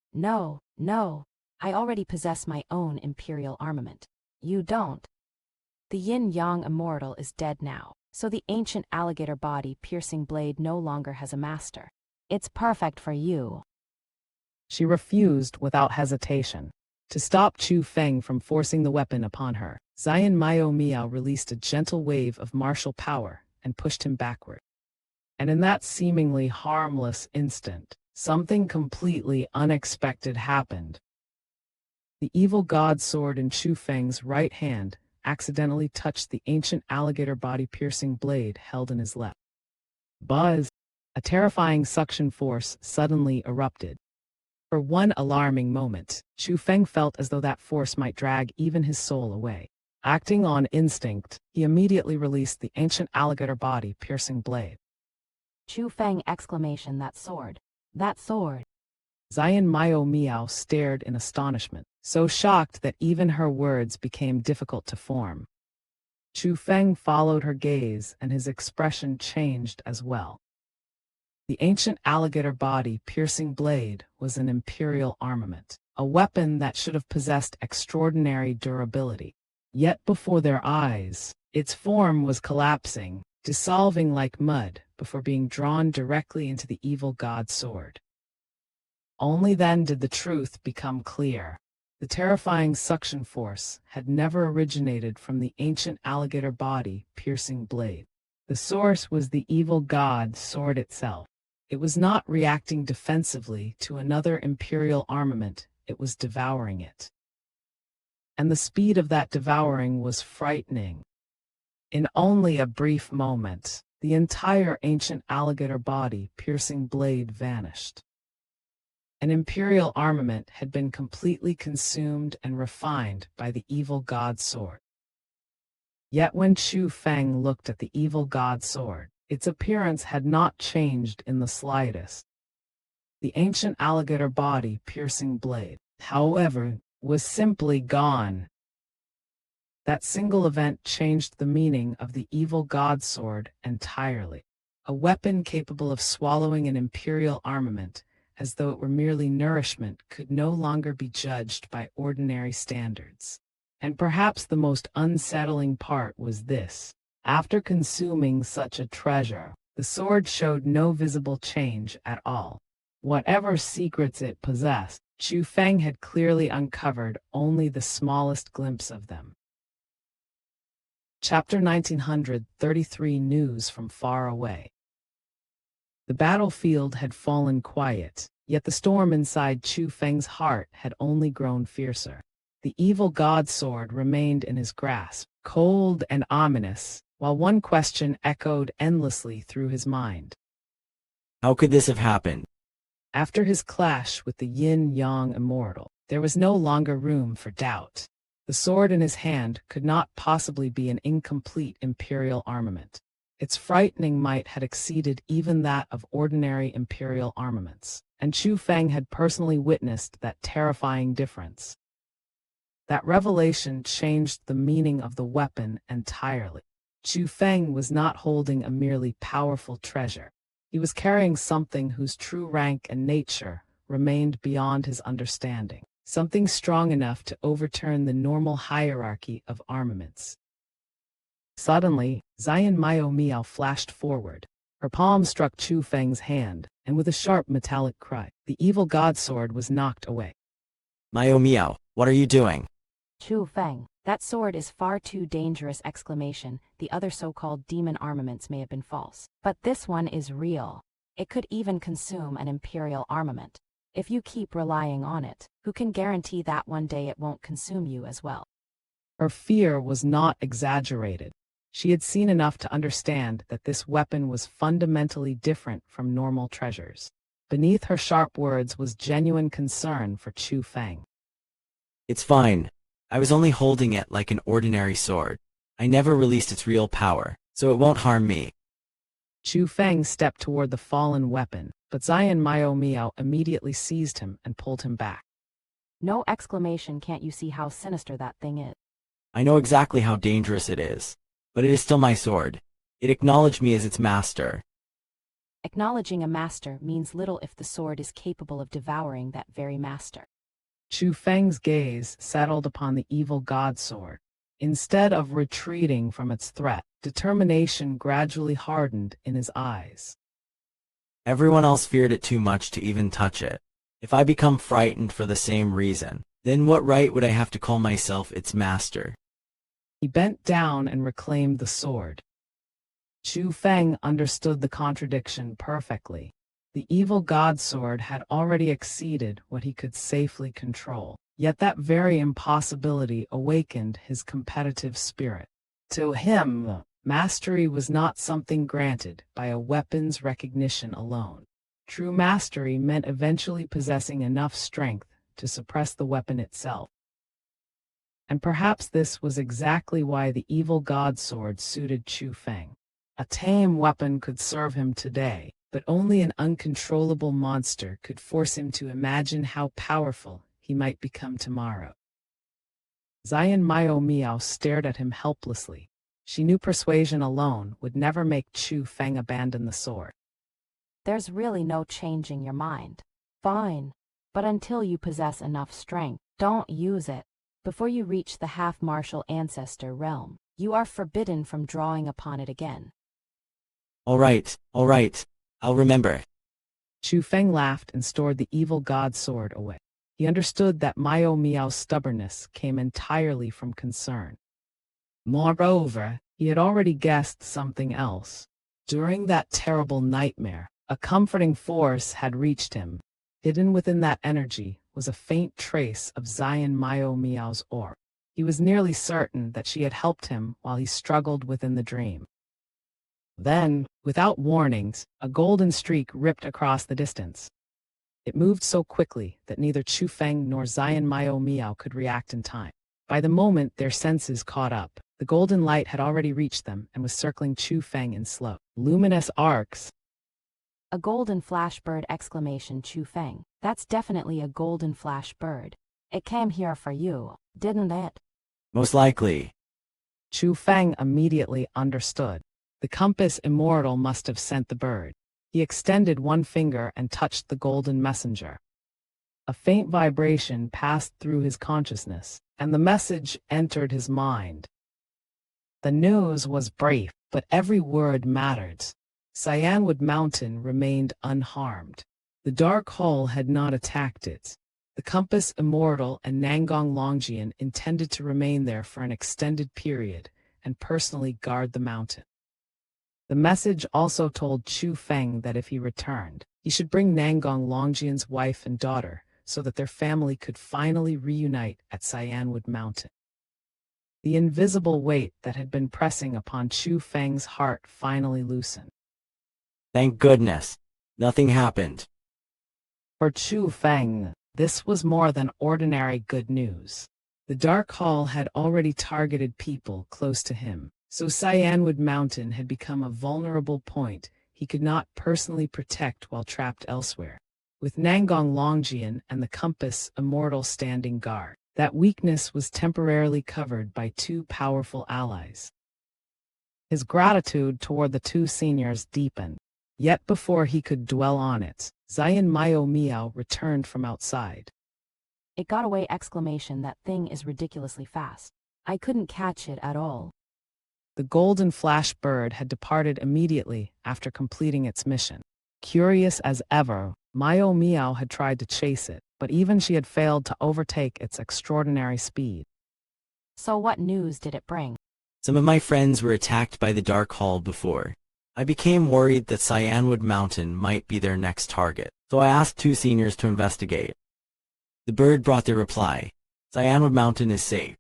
I already possess my own imperial armament. You don't. The YinYang Immortal is dead now, so the ancient alligator body piercing blade no longer has a master. It's perfect for you. She refused without hesitation. To stop Chu Feng from forcing the weapon upon her, Miaomiao released a gentle wave of martial power and pushed him backward. And in that seemingly harmless instant, something completely unexpected happened. The evil god sword in Chu Feng's right hand accidentally touched the ancient alligator body-piercing blade held in his left. Buzz! A terrifying suction force suddenly erupted. For one alarming moment, Chu Feng felt as though that force might drag even his soul away. Acting on instinct, he immediately released the ancient alligator body-piercing blade. Chu Feng exclamation, that sword. That sword. Miaomiao stared in astonishment, so shocked that even her words became difficult to form. Chu Feng followed her gaze and his expression changed as well. The ancient alligator body-piercing blade was an imperial armament, a weapon that should have possessed extraordinary durability. Yet before their eyes, its form was collapsing, dissolving like mud before being drawn directly into the evil god sword. Only then did the truth become clear. The terrifying suction force had never originated from the ancient alligator body-piercing blade. The source was the evil god sword itself. It was not reacting defensively to another imperial armament, it was devouring it. And the speed of that devouring was frightening. In only a brief moment, the entire ancient alligator body-piercing blade vanished. An imperial armament had been completely consumed and refined by the evil god sword. Yet when Chu Feng looked at the evil god sword, its appearance had not changed in the slightest. The ancient alligator body-piercing blade, however, was simply gone. That single event changed the meaning of the evil god sword entirely. A weapon capable of swallowing an imperial armament, as though it were merely nourishment, could no longer be judged by ordinary standards. And perhaps the most unsettling part was this. After consuming such a treasure, the sword showed no visible change at all. Whatever secrets it possessed, Chu Feng had clearly uncovered only the smallest glimpse of them. Chapter 1933 News from Far Away. The battlefield had fallen quiet, yet the storm inside Chu Feng's heart had only grown fiercer. The evil god sword remained in his grasp, cold and ominous, while one question echoed endlessly through his mind. How could this have happened? After his clash with the YinYang Immortal, there was no longer room for doubt. The sword in his hand could not possibly be an incomplete imperial armament. Its frightening might had exceeded even that of ordinary imperial armaments, and Chu Feng had personally witnessed that terrifying difference. That revelation changed the meaning of the weapon entirely. Chu Feng was not holding a merely powerful treasure. He was carrying something whose true rank and nature remained beyond his understanding, something strong enough to overturn the normal hierarchy of armaments. Suddenly, Miaomiao flashed forward. Her palm struck Chu Feng's hand, and with a sharp metallic cry, the evil god sword was knocked away. Miaomiao, what are you doing? Chu Feng, that sword is far too dangerous! The other so-called demon armaments may have been false, but this one is real. It could even consume an imperial armament. If you keep relying on it, who can guarantee that one day it won't consume you as well? Her fear was not exaggerated. She had seen enough to understand that this weapon was fundamentally different from normal treasures. Beneath her sharp words was genuine concern for Chu Feng. It's fine. I was only holding it like an ordinary sword. I never released its real power, so it won't harm me. Chu Feng stepped toward the fallen weapon, but Miaomiao immediately seized him and pulled him back. No! Can't you see how sinister that thing is? I know exactly how dangerous it is, but it is still my sword. It acknowledged me as its master. Acknowledging a master means little if the sword is capable of devouring that very master. Chu Feng's gaze settled upon the evil god sword. Instead of retreating from its threat, determination gradually hardened in his eyes. Everyone else feared it too much to even touch it. If I become frightened for the same reason, then what right would I have to call myself its master? He bent down and reclaimed the sword. Chu Feng understood the contradiction perfectly. The evil god sword had already exceeded what he could safely control, yet that very impossibility awakened his competitive spirit. To him, mastery was not something granted by a weapon's recognition alone. True mastery meant eventually possessing enough strength to suppress the weapon itself. And perhaps this was exactly why the evil god sword suited Chu Feng. A tame weapon could serve him today, but only an uncontrollable monster could force him to imagine how powerful he might become tomorrow. Miaomiao stared at him helplessly. She knew persuasion alone would never make Chu Feng abandon the sword. There's really no changing your mind. Fine. But until you possess enough strength, don't use it. Before you reach the half-martial ancestor realm, you are forbidden from drawing upon it again. All right, I'll remember. Chu Feng laughed and stored the evil god sword away. He understood that Miaomiao's stubbornness came entirely from concern. Moreover, he had already guessed something else. During that terrible nightmare, a comforting force had reached him. Hidden within that energy was a faint trace of Miaomiao's aura. He was nearly certain that she had helped him while he struggled within the dream. Then, without warnings, a golden streak ripped across the distance. It moved so quickly that neither Chu Feng nor Miaomiao could react in time. By the moment their senses caught up, the golden light had already reached them and was circling Chu Feng in slow, luminous arcs. A golden flash bird! Chu Feng. That's definitely a golden flash bird. It came here for you, didn't it? Most likely. Chu Feng immediately understood. The compass immortal must have sent the bird. He extended one finger and touched the golden messenger. A faint vibration passed through his consciousness, and the message entered his mind. The news was brief, but every word mattered. Xianwood Mountain remained unharmed. The dark hole had not attacked it. The compass immortal and Nangong Longjian intended to remain there for an extended period and personally guard the mountain. The message also told Chu Feng that if he returned, he should bring Nangong Longjian's wife and daughter so that their family could finally reunite at Xianwood Mountain. The invisible weight that had been pressing upon Chu Feng's heart finally loosened. Thank goodness. Nothing happened. For Chu Feng, this was more than ordinary good news. The Dark Hall had already targeted people close to him, so Xianwood Mountain had become a vulnerable point he could not personally protect while trapped elsewhere. With Nangong Longjian and the Compass Immortal standing guard, that weakness was temporarily covered by two powerful allies. His gratitude toward the two seniors deepened. Yet before he could dwell on it, Miaomiao returned from outside. It got away! That thing is ridiculously fast. I couldn't catch it at all. The golden flash bird had departed immediately after completing its mission. Curious as ever, Miaomiao had tried to chase it, but even she had failed to overtake its extraordinary speed. So what news did it bring? Some of my friends were attacked by the Dark Hall before. I became worried that Xianwood Mountain might be their next target, so I asked two seniors to investigate. The bird brought their reply. Xianwood Mountain is safe.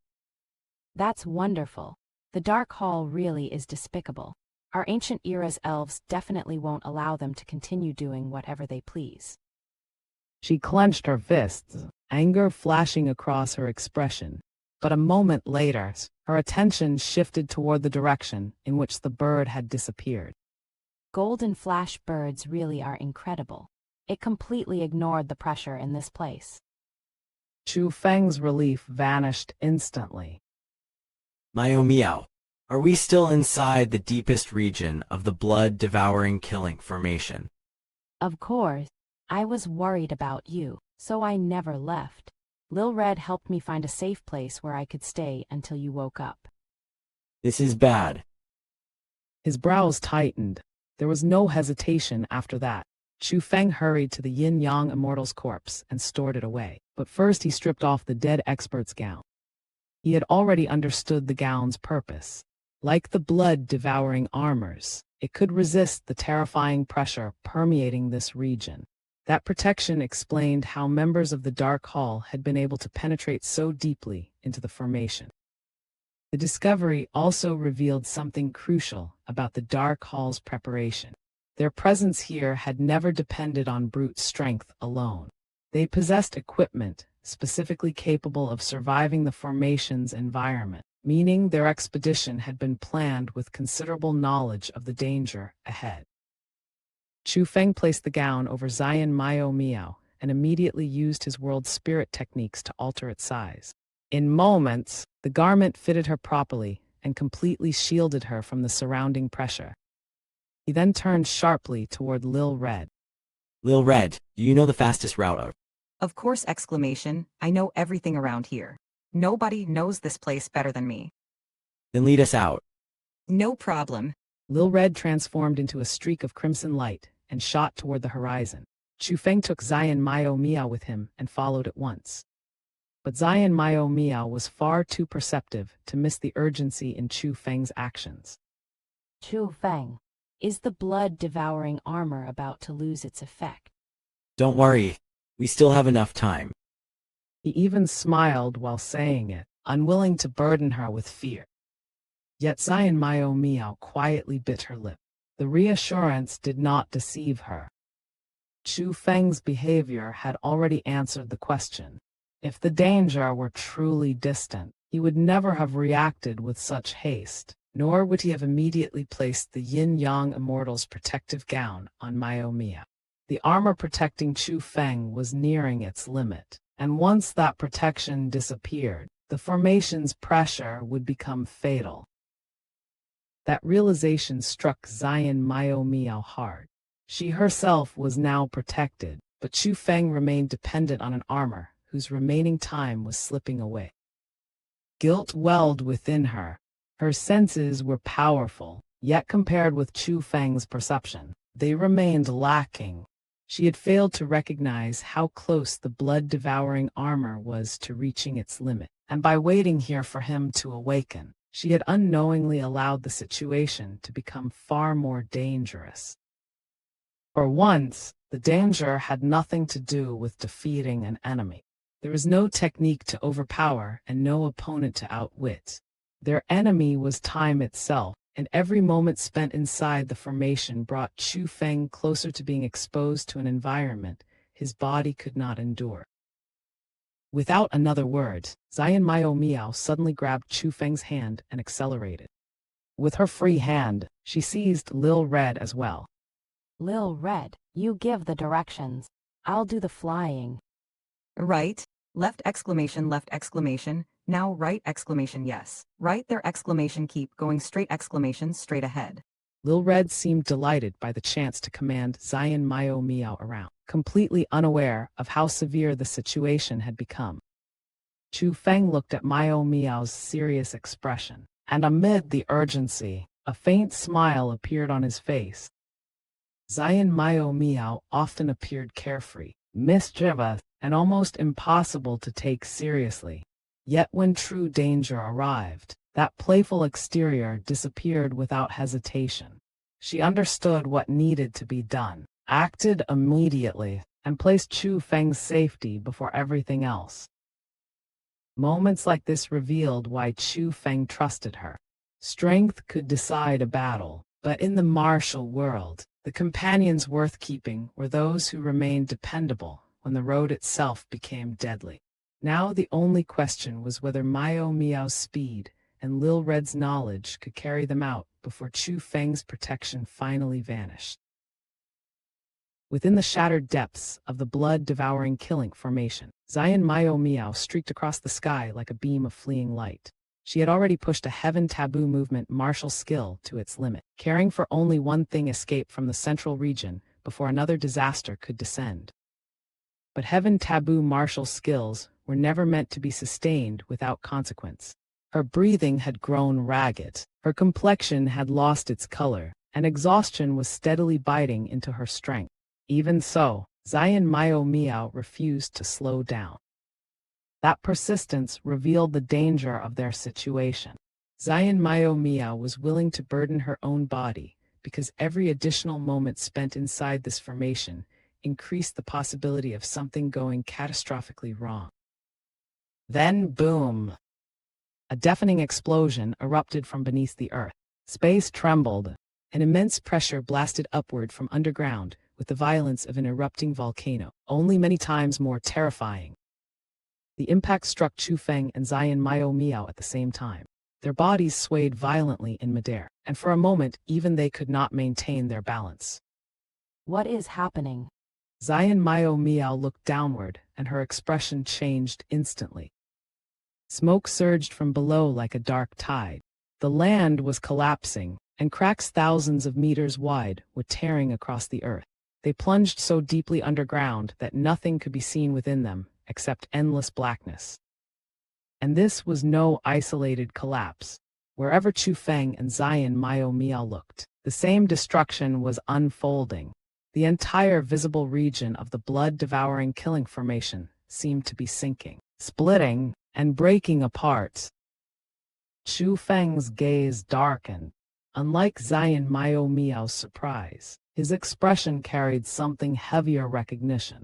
That's wonderful. The Dark Hall really is despicable. Our ancient era's elves definitely won't allow them to continue doing whatever they please. She clenched her fists, anger flashing across her expression. But a moment later, her attention shifted toward the direction in which the bird had disappeared. Golden flash birds really are incredible. It completely ignored the pressure in this place. Chu Feng's relief vanished instantly. Miaomiao, are we still inside the deepest region of the Blood Devouring Killing Formation? Of course. I was worried about you, so I never left. Lil Red helped me find a safe place where I could stay until you woke up. This is bad. His brows tightened. There was no hesitation after that. Chu Feng hurried to the YinYang Immortal's corpse and stored it away. But first he stripped off the dead expert's gown. He had already understood the gown's purpose. Like the blood-devouring armors, it could resist the terrifying pressure permeating this region. That protection explained how members of the Dark Hall had been able to penetrate so deeply into the formation. The discovery also revealed something crucial about the Dark Hall's preparation. Their presence here had never depended on brute strength alone. They possessed equipment specifically capable of surviving the formation's environment, meaning their expedition had been planned with considerable knowledge of the danger ahead. Chu Feng placed the gown over Miaomiao and immediately used his world spirit techniques to alter its size. In moments, the garment fitted her properly and completely shielded her from the surrounding pressure. He then turned sharply toward Lil Red. Lil Red, do you know the fastest route out? Of course! I know everything around here. Nobody knows this place better than me. Then lead us out. No problem. Lil Red transformed into a streak of crimson light and shot toward the horizon. Chu Feng took Miaomiao with him and followed at once. But Miaomiao was far too perceptive to miss the urgency in Chu Feng's actions. Chu Feng, is the blood-devouring armor about to lose its effect? Don't worry, we still have enough time. He even smiled while saying it, unwilling to burden her with fear. Yet Miaomiao quietly bit her lip. The reassurance did not deceive her. Chu Feng's behavior had already answered the question. If the danger were truly distant, he would never have reacted with such haste, nor would he have immediately placed the YinYang Immortal's protective gown on Miaomiao. The armor protecting Chu Feng was nearing its limit, and once that protection disappeared, the formation's pressure would become fatal. That realization struck Miaomiao hard. She herself was now protected, but Chu Feng remained dependent on an armor whose remaining time was slipping away. Guilt welled within her. Her senses were powerful, yet compared with Chu Feng's perception, they remained lacking. She had failed to recognize how close the blood-devouring armor was to reaching its limit, and by waiting here for him to awaken, she had unknowingly allowed the situation to become far more dangerous. For once, the danger had nothing to do with defeating an enemy. There was no technique to overpower and no opponent to outwit. Their enemy was time itself, and every moment spent inside the formation brought Chu Feng closer to being exposed to an environment his body could not endure. Without another word, Miaomiao suddenly grabbed Chu Feng's hand and accelerated. With her free hand, she seized Lil Red as well. Lil Red, you give the directions. I'll do the flying. Right, left exclamation, now right exclamation, yes. Right there exclamation, keep going straight exclamation, straight ahead. Lil Red seemed delighted by the chance to command Miaomiao around, completely unaware of how severe the situation had become. Chu Feng looked at Miaomiao's serious expression, and amid the urgency, a faint smile appeared on his face. Miaomiao often appeared carefree, mischievous, and almost impossible to take seriously. Yet when true danger arrived, that playful exterior disappeared without hesitation. She understood what needed to be done, acted immediately, and placed Chu Feng's safety before everything else. Moments like this revealed why Chu Feng trusted her. Strength could decide a battle, but in the martial world, the companions worth keeping were those who remained dependable when the road itself became deadly. Now the only question was whether Miaomiao's speed and Lil Red's knowledge could carry them out before Chu Feng's protection finally vanished. Within the shattered depths of the Blood Devouring Killing Formation, Miaomiao streaked across the sky like a beam of fleeing light. She had already pushed a Heaven Taboo movement martial skill to its limit, caring for only one thing: escape from the central region before another disaster could descend. But Heaven Taboo martial skills were never meant to be sustained without consequence. Her breathing had grown ragged, her complexion had lost its color, and exhaustion was steadily biting into her strength. Even so, Miaomiao refused to slow down. That persistence revealed the danger of their situation. Miaomiao was willing to burden her own body, because every additional moment spent inside this formation increased the possibility of something going catastrophically wrong. Then boom! A deafening explosion erupted from beneath the earth. Space trembled. An immense pressure blasted upward from underground with the violence of an erupting volcano, only many times more terrifying. The impact struck Chu Feng and Miaomiao at the same time. Their bodies swayed violently in midair, and for a moment even they could not maintain their balance. What is happening? Miaomiao looked downward, and her expression changed instantly. Smoke surged from below like a dark tide. The land was collapsing, and cracks thousands of meters wide were tearing across the earth. They plunged so deeply underground that nothing could be seen within them except endless blackness. And this was no isolated collapse. Wherever Chu Feng and Miaomiao looked, the same destruction was unfolding. The entire visible region of the Blood Devouring Killing Formation seemed to be sinking, splitting, and breaking apart. Chu Feng's gaze darkened. Unlike Miaomiao's surprise, his expression carried something heavier recognition.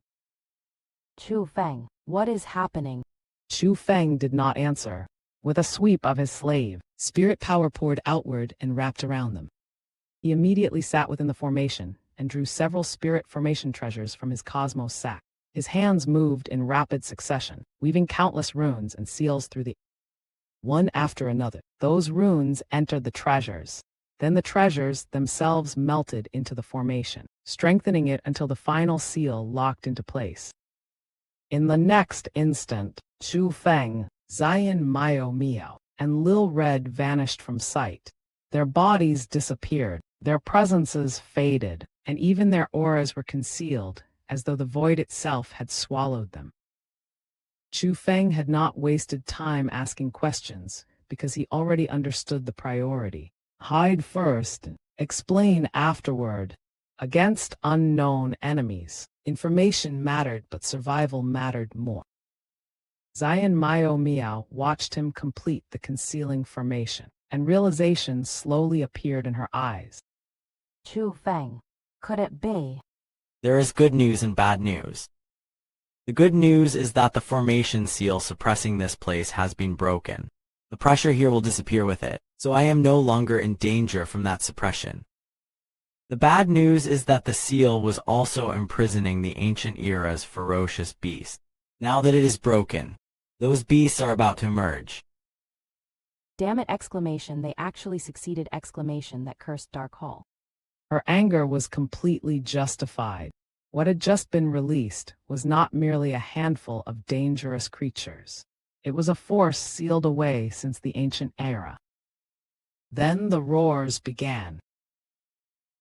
Chu Feng, what is happening? Chu Feng did not answer. With a sweep of his slave, spirit power poured outward and wrapped around them. He immediately sat within the formation and drew several spirit formation treasures from his cosmos sack. His hands moved in rapid succession, weaving countless runes and seals through the one after another. Those runes entered the treasures. Then the treasures themselves melted into the formation, strengthening it until the final seal locked into place. In the next instant, Chu Feng, Miaomiao, and Lil Red vanished from sight. Their bodies disappeared, their presences faded, and even their auras were concealed, as though the void itself had swallowed them. Chu Feng had not wasted time asking questions, because he already understood the priority. Hide first, explain afterward. Against unknown enemies, information mattered, but survival mattered more. Miaomiao watched him complete the concealing formation, and realization slowly appeared in her eyes. Chu Feng, could it be? There is good news and bad news. The good news is that the formation seal suppressing this place has been broken. The pressure here will disappear with it, so I am no longer in danger from that suppression. The bad news is that the seal was also imprisoning the ancient era's ferocious beast. Now that it is broken, those beasts are about to emerge. Damn it! Exclamation, they actually succeeded! Exclamation, that cursed dark hall. Her anger was completely justified. What had just been released was not merely a handful of dangerous creatures. It was a force sealed away since the ancient era. Then the roars began.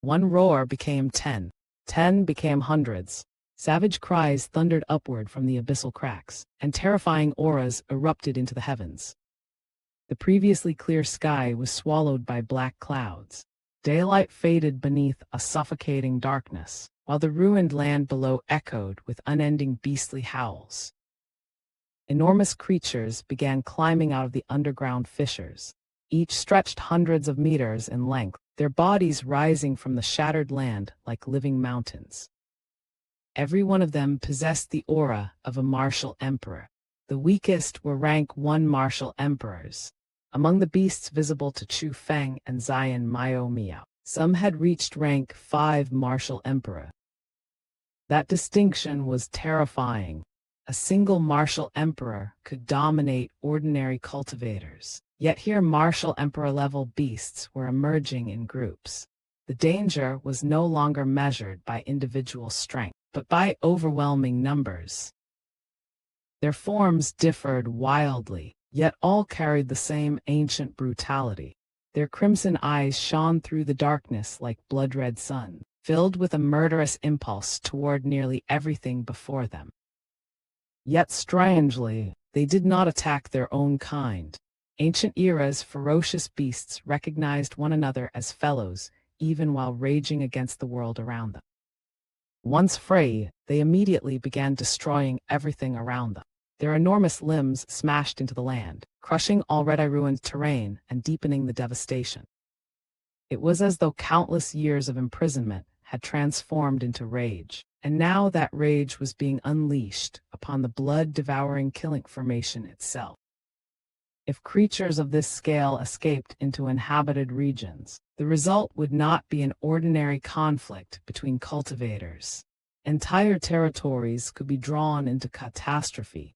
One roar became 10. 10 became hundreds. Savage cries thundered upward from the abyssal cracks, and terrifying auras erupted into the heavens. The previously clear sky was swallowed by black clouds. Daylight faded beneath a suffocating darkness, while the ruined land below echoed with unending beastly howls. Enormous creatures began climbing out of the underground fissures. Each stretched hundreds of meters in length, their bodies rising from the shattered land like living mountains. Every one of them possessed the aura of a martial emperor. The weakest were rank 1 martial emperors. Among the beasts visible to Chu Feng and Xian Miaomiao, some had reached rank 5 martial emperor. That distinction was terrifying. A single martial emperor could dominate ordinary cultivators. Yet here martial emperor-level beasts were emerging in groups. The danger was no longer measured by individual strength, but by overwhelming numbers. Their forms differed wildly, yet all carried the same ancient brutality. Their crimson eyes shone through the darkness like blood-red sun, filled with a murderous impulse toward nearly everything before them. Yet strangely, they did not attack their own kind. Ancient era's ferocious beasts recognized one another as fellows, even while raging against the world around them. Once free, they immediately began destroying everything around them. Their enormous limbs smashed into the land, crushing already ruined terrain and deepening the devastation. It was as though countless years of imprisonment had transformed into rage, and now that rage was being unleashed upon the Blood Devouring Killing Formation itself. If creatures of this scale escaped into inhabited regions, the result would not be an ordinary conflict between cultivators. Entire territories could be drawn into catastrophe.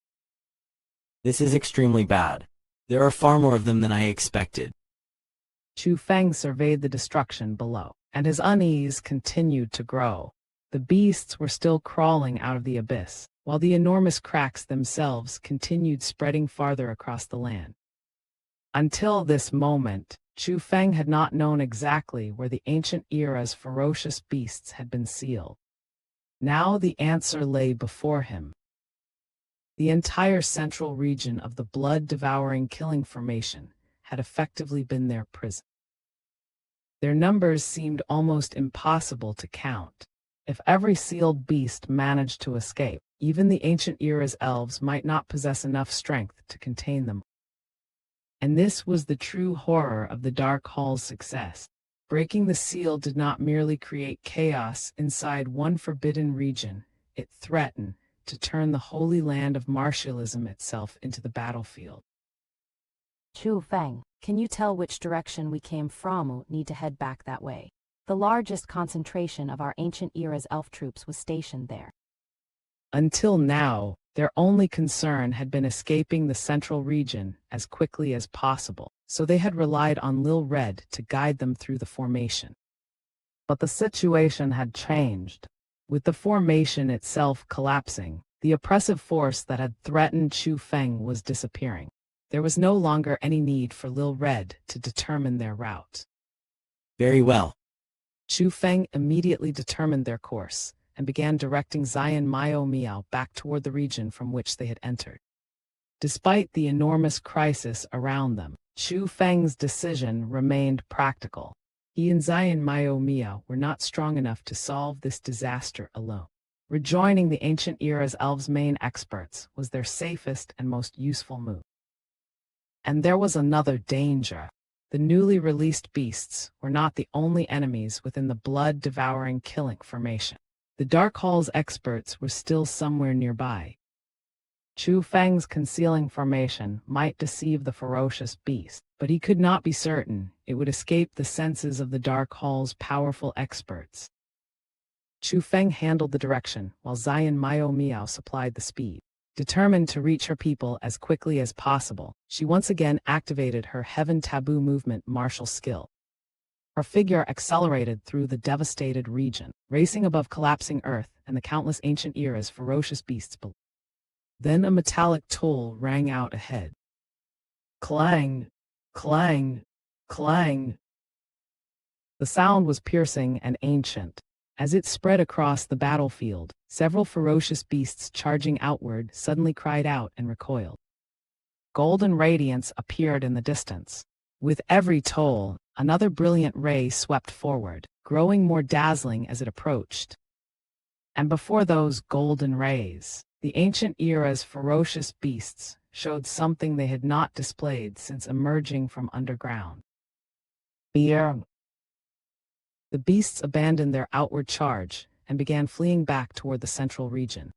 This is extremely bad. There are far more of them than I expected. Chu Feng surveyed the destruction below, and his unease continued to grow. The beasts were still crawling out of the abyss, while the enormous cracks themselves continued spreading farther across the land. Until this moment, Chu Feng had not known exactly where the ancient era's ferocious beasts had been sealed. Now the answer lay before him. The entire central region of the Blood Devouring Killing Formation had effectively been their prison. Their numbers seemed almost impossible to count. If every sealed beast managed to escape, even the ancient era's elves might not possess enough strength to contain them. And this was the true horror of the Dark Hall's success. Breaking the seal did not merely create chaos inside one forbidden region, it threatened to turn the Holy Land of Martialism itself into the battlefield. Chu Feng, can you tell which direction we came from? Need to head back that way. The largest concentration of our ancient era's elf troops was stationed there. Until now, their only concern had been escaping the central region as quickly as possible, so they had relied on Lil Red to guide them through the formation. But the situation had changed. With the formation itself collapsing, the oppressive force that had threatened Chu Feng was disappearing. There was no longer any need for Lil Red to determine their route. Very well. Chu Feng immediately determined their course, and began directing Xian Miaomiao back toward the region from which they had entered. Despite the enormous crisis around them, Chu Feng's decision remained practical. He and Xian Miaomiao were not strong enough to solve this disaster alone. Rejoining the ancient era's elves' main experts was their safest and most useful move. And there was another danger. The newly released beasts were not the only enemies within the Blood Devouring Killing Formation. The Dark Hall's experts were still somewhere nearby. Chu Feng's concealing formation might deceive the ferocious beast, but he could not be certain it would escape the senses of the Dark Hall's powerful experts. Chu Feng handled the direction, while Xian Miaomiao supplied the speed. Determined to reach her people as quickly as possible, she once again activated her Heaven Taboo movement martial skill. Her figure accelerated through the devastated region, racing above collapsing earth and the countless ancient eras ferocious beasts below. Then a metallic toll rang out ahead. Clang! Clang! Clang! The sound was piercing and ancient. As it spread across the battlefield, several ferocious beasts charging outward suddenly cried out and recoiled. Golden radiance appeared in the distance. With every toll, another brilliant ray swept forward, growing more dazzling as it approached. And before those golden rays, the ancient era's ferocious beasts showed something they had not displayed since emerging from underground. Fear. The beasts abandoned their outward charge and began fleeing back toward the central region.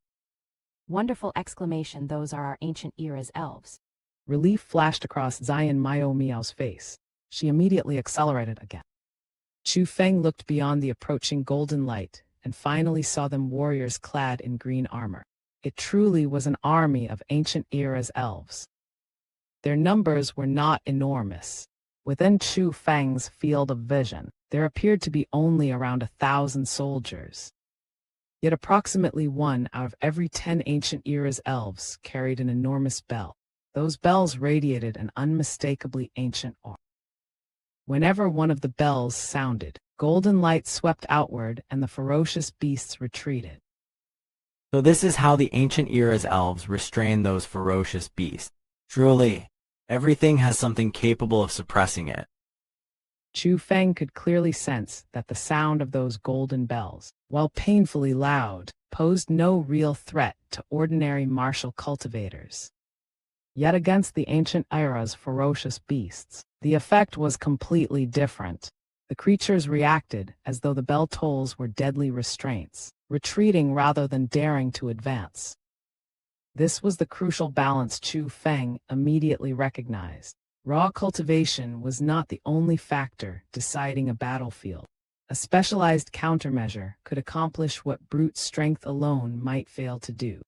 Wonderful exclamation, those are our ancient era's elves. Relief flashed across Xian Miaomiao's face. She immediately accelerated again. Chu Feng looked beyond the approaching golden light and finally saw them warriors clad in green armor. It truly was an army of ancient era's elves. Their numbers were not enormous. Within Chu Feng's field of vision, there appeared to be only around 1,000 soldiers. Yet approximately 1 out of every 10 ancient era's elves carried an enormous bell. Those bells radiated an unmistakably ancient aura. Whenever one of the bells sounded, golden light swept outward and the ferocious beasts retreated. So this is how the ancient era's elves restrain those ferocious beasts. Truly, everything has something capable of suppressing it. Chu Feng could clearly sense that the sound of those golden bells, while painfully loud, posed no real threat to ordinary martial cultivators. Yet against the ancient era's ferocious beasts, the effect was completely different. The creatures reacted as though the bell tolls were deadly restraints, retreating rather than daring to advance. This was the crucial balance Chu Feng immediately recognized. Raw cultivation was not the only factor deciding a battlefield. A specialized countermeasure could accomplish what brute strength alone might fail to do.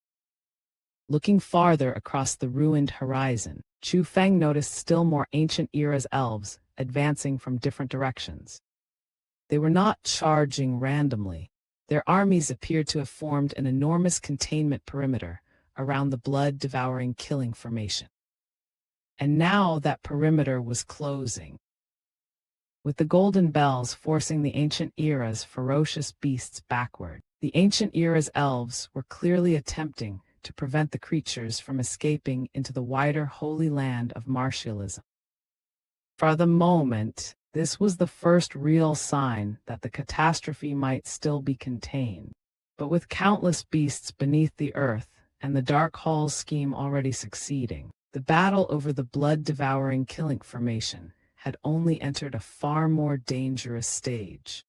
Looking farther across the ruined horizon, Chu Feng noticed still more ancient era's elves advancing from different directions. They were not charging randomly. Their armies appeared to have formed an enormous containment perimeter around the Blood Devouring Killing Formation. And now that perimeter was closing. With the golden bells forcing the ancient era's ferocious beasts backward, the ancient era's elves were clearly attempting to prevent the creatures from escaping into the wider Holy Land of Martialism. For the moment, this was the first real sign that the catastrophe might still be contained. But with countless beasts beneath the earth and the Dark Hall's scheme already succeeding, the battle over the Blood Devouring Killing Formation had only entered a far more dangerous stage.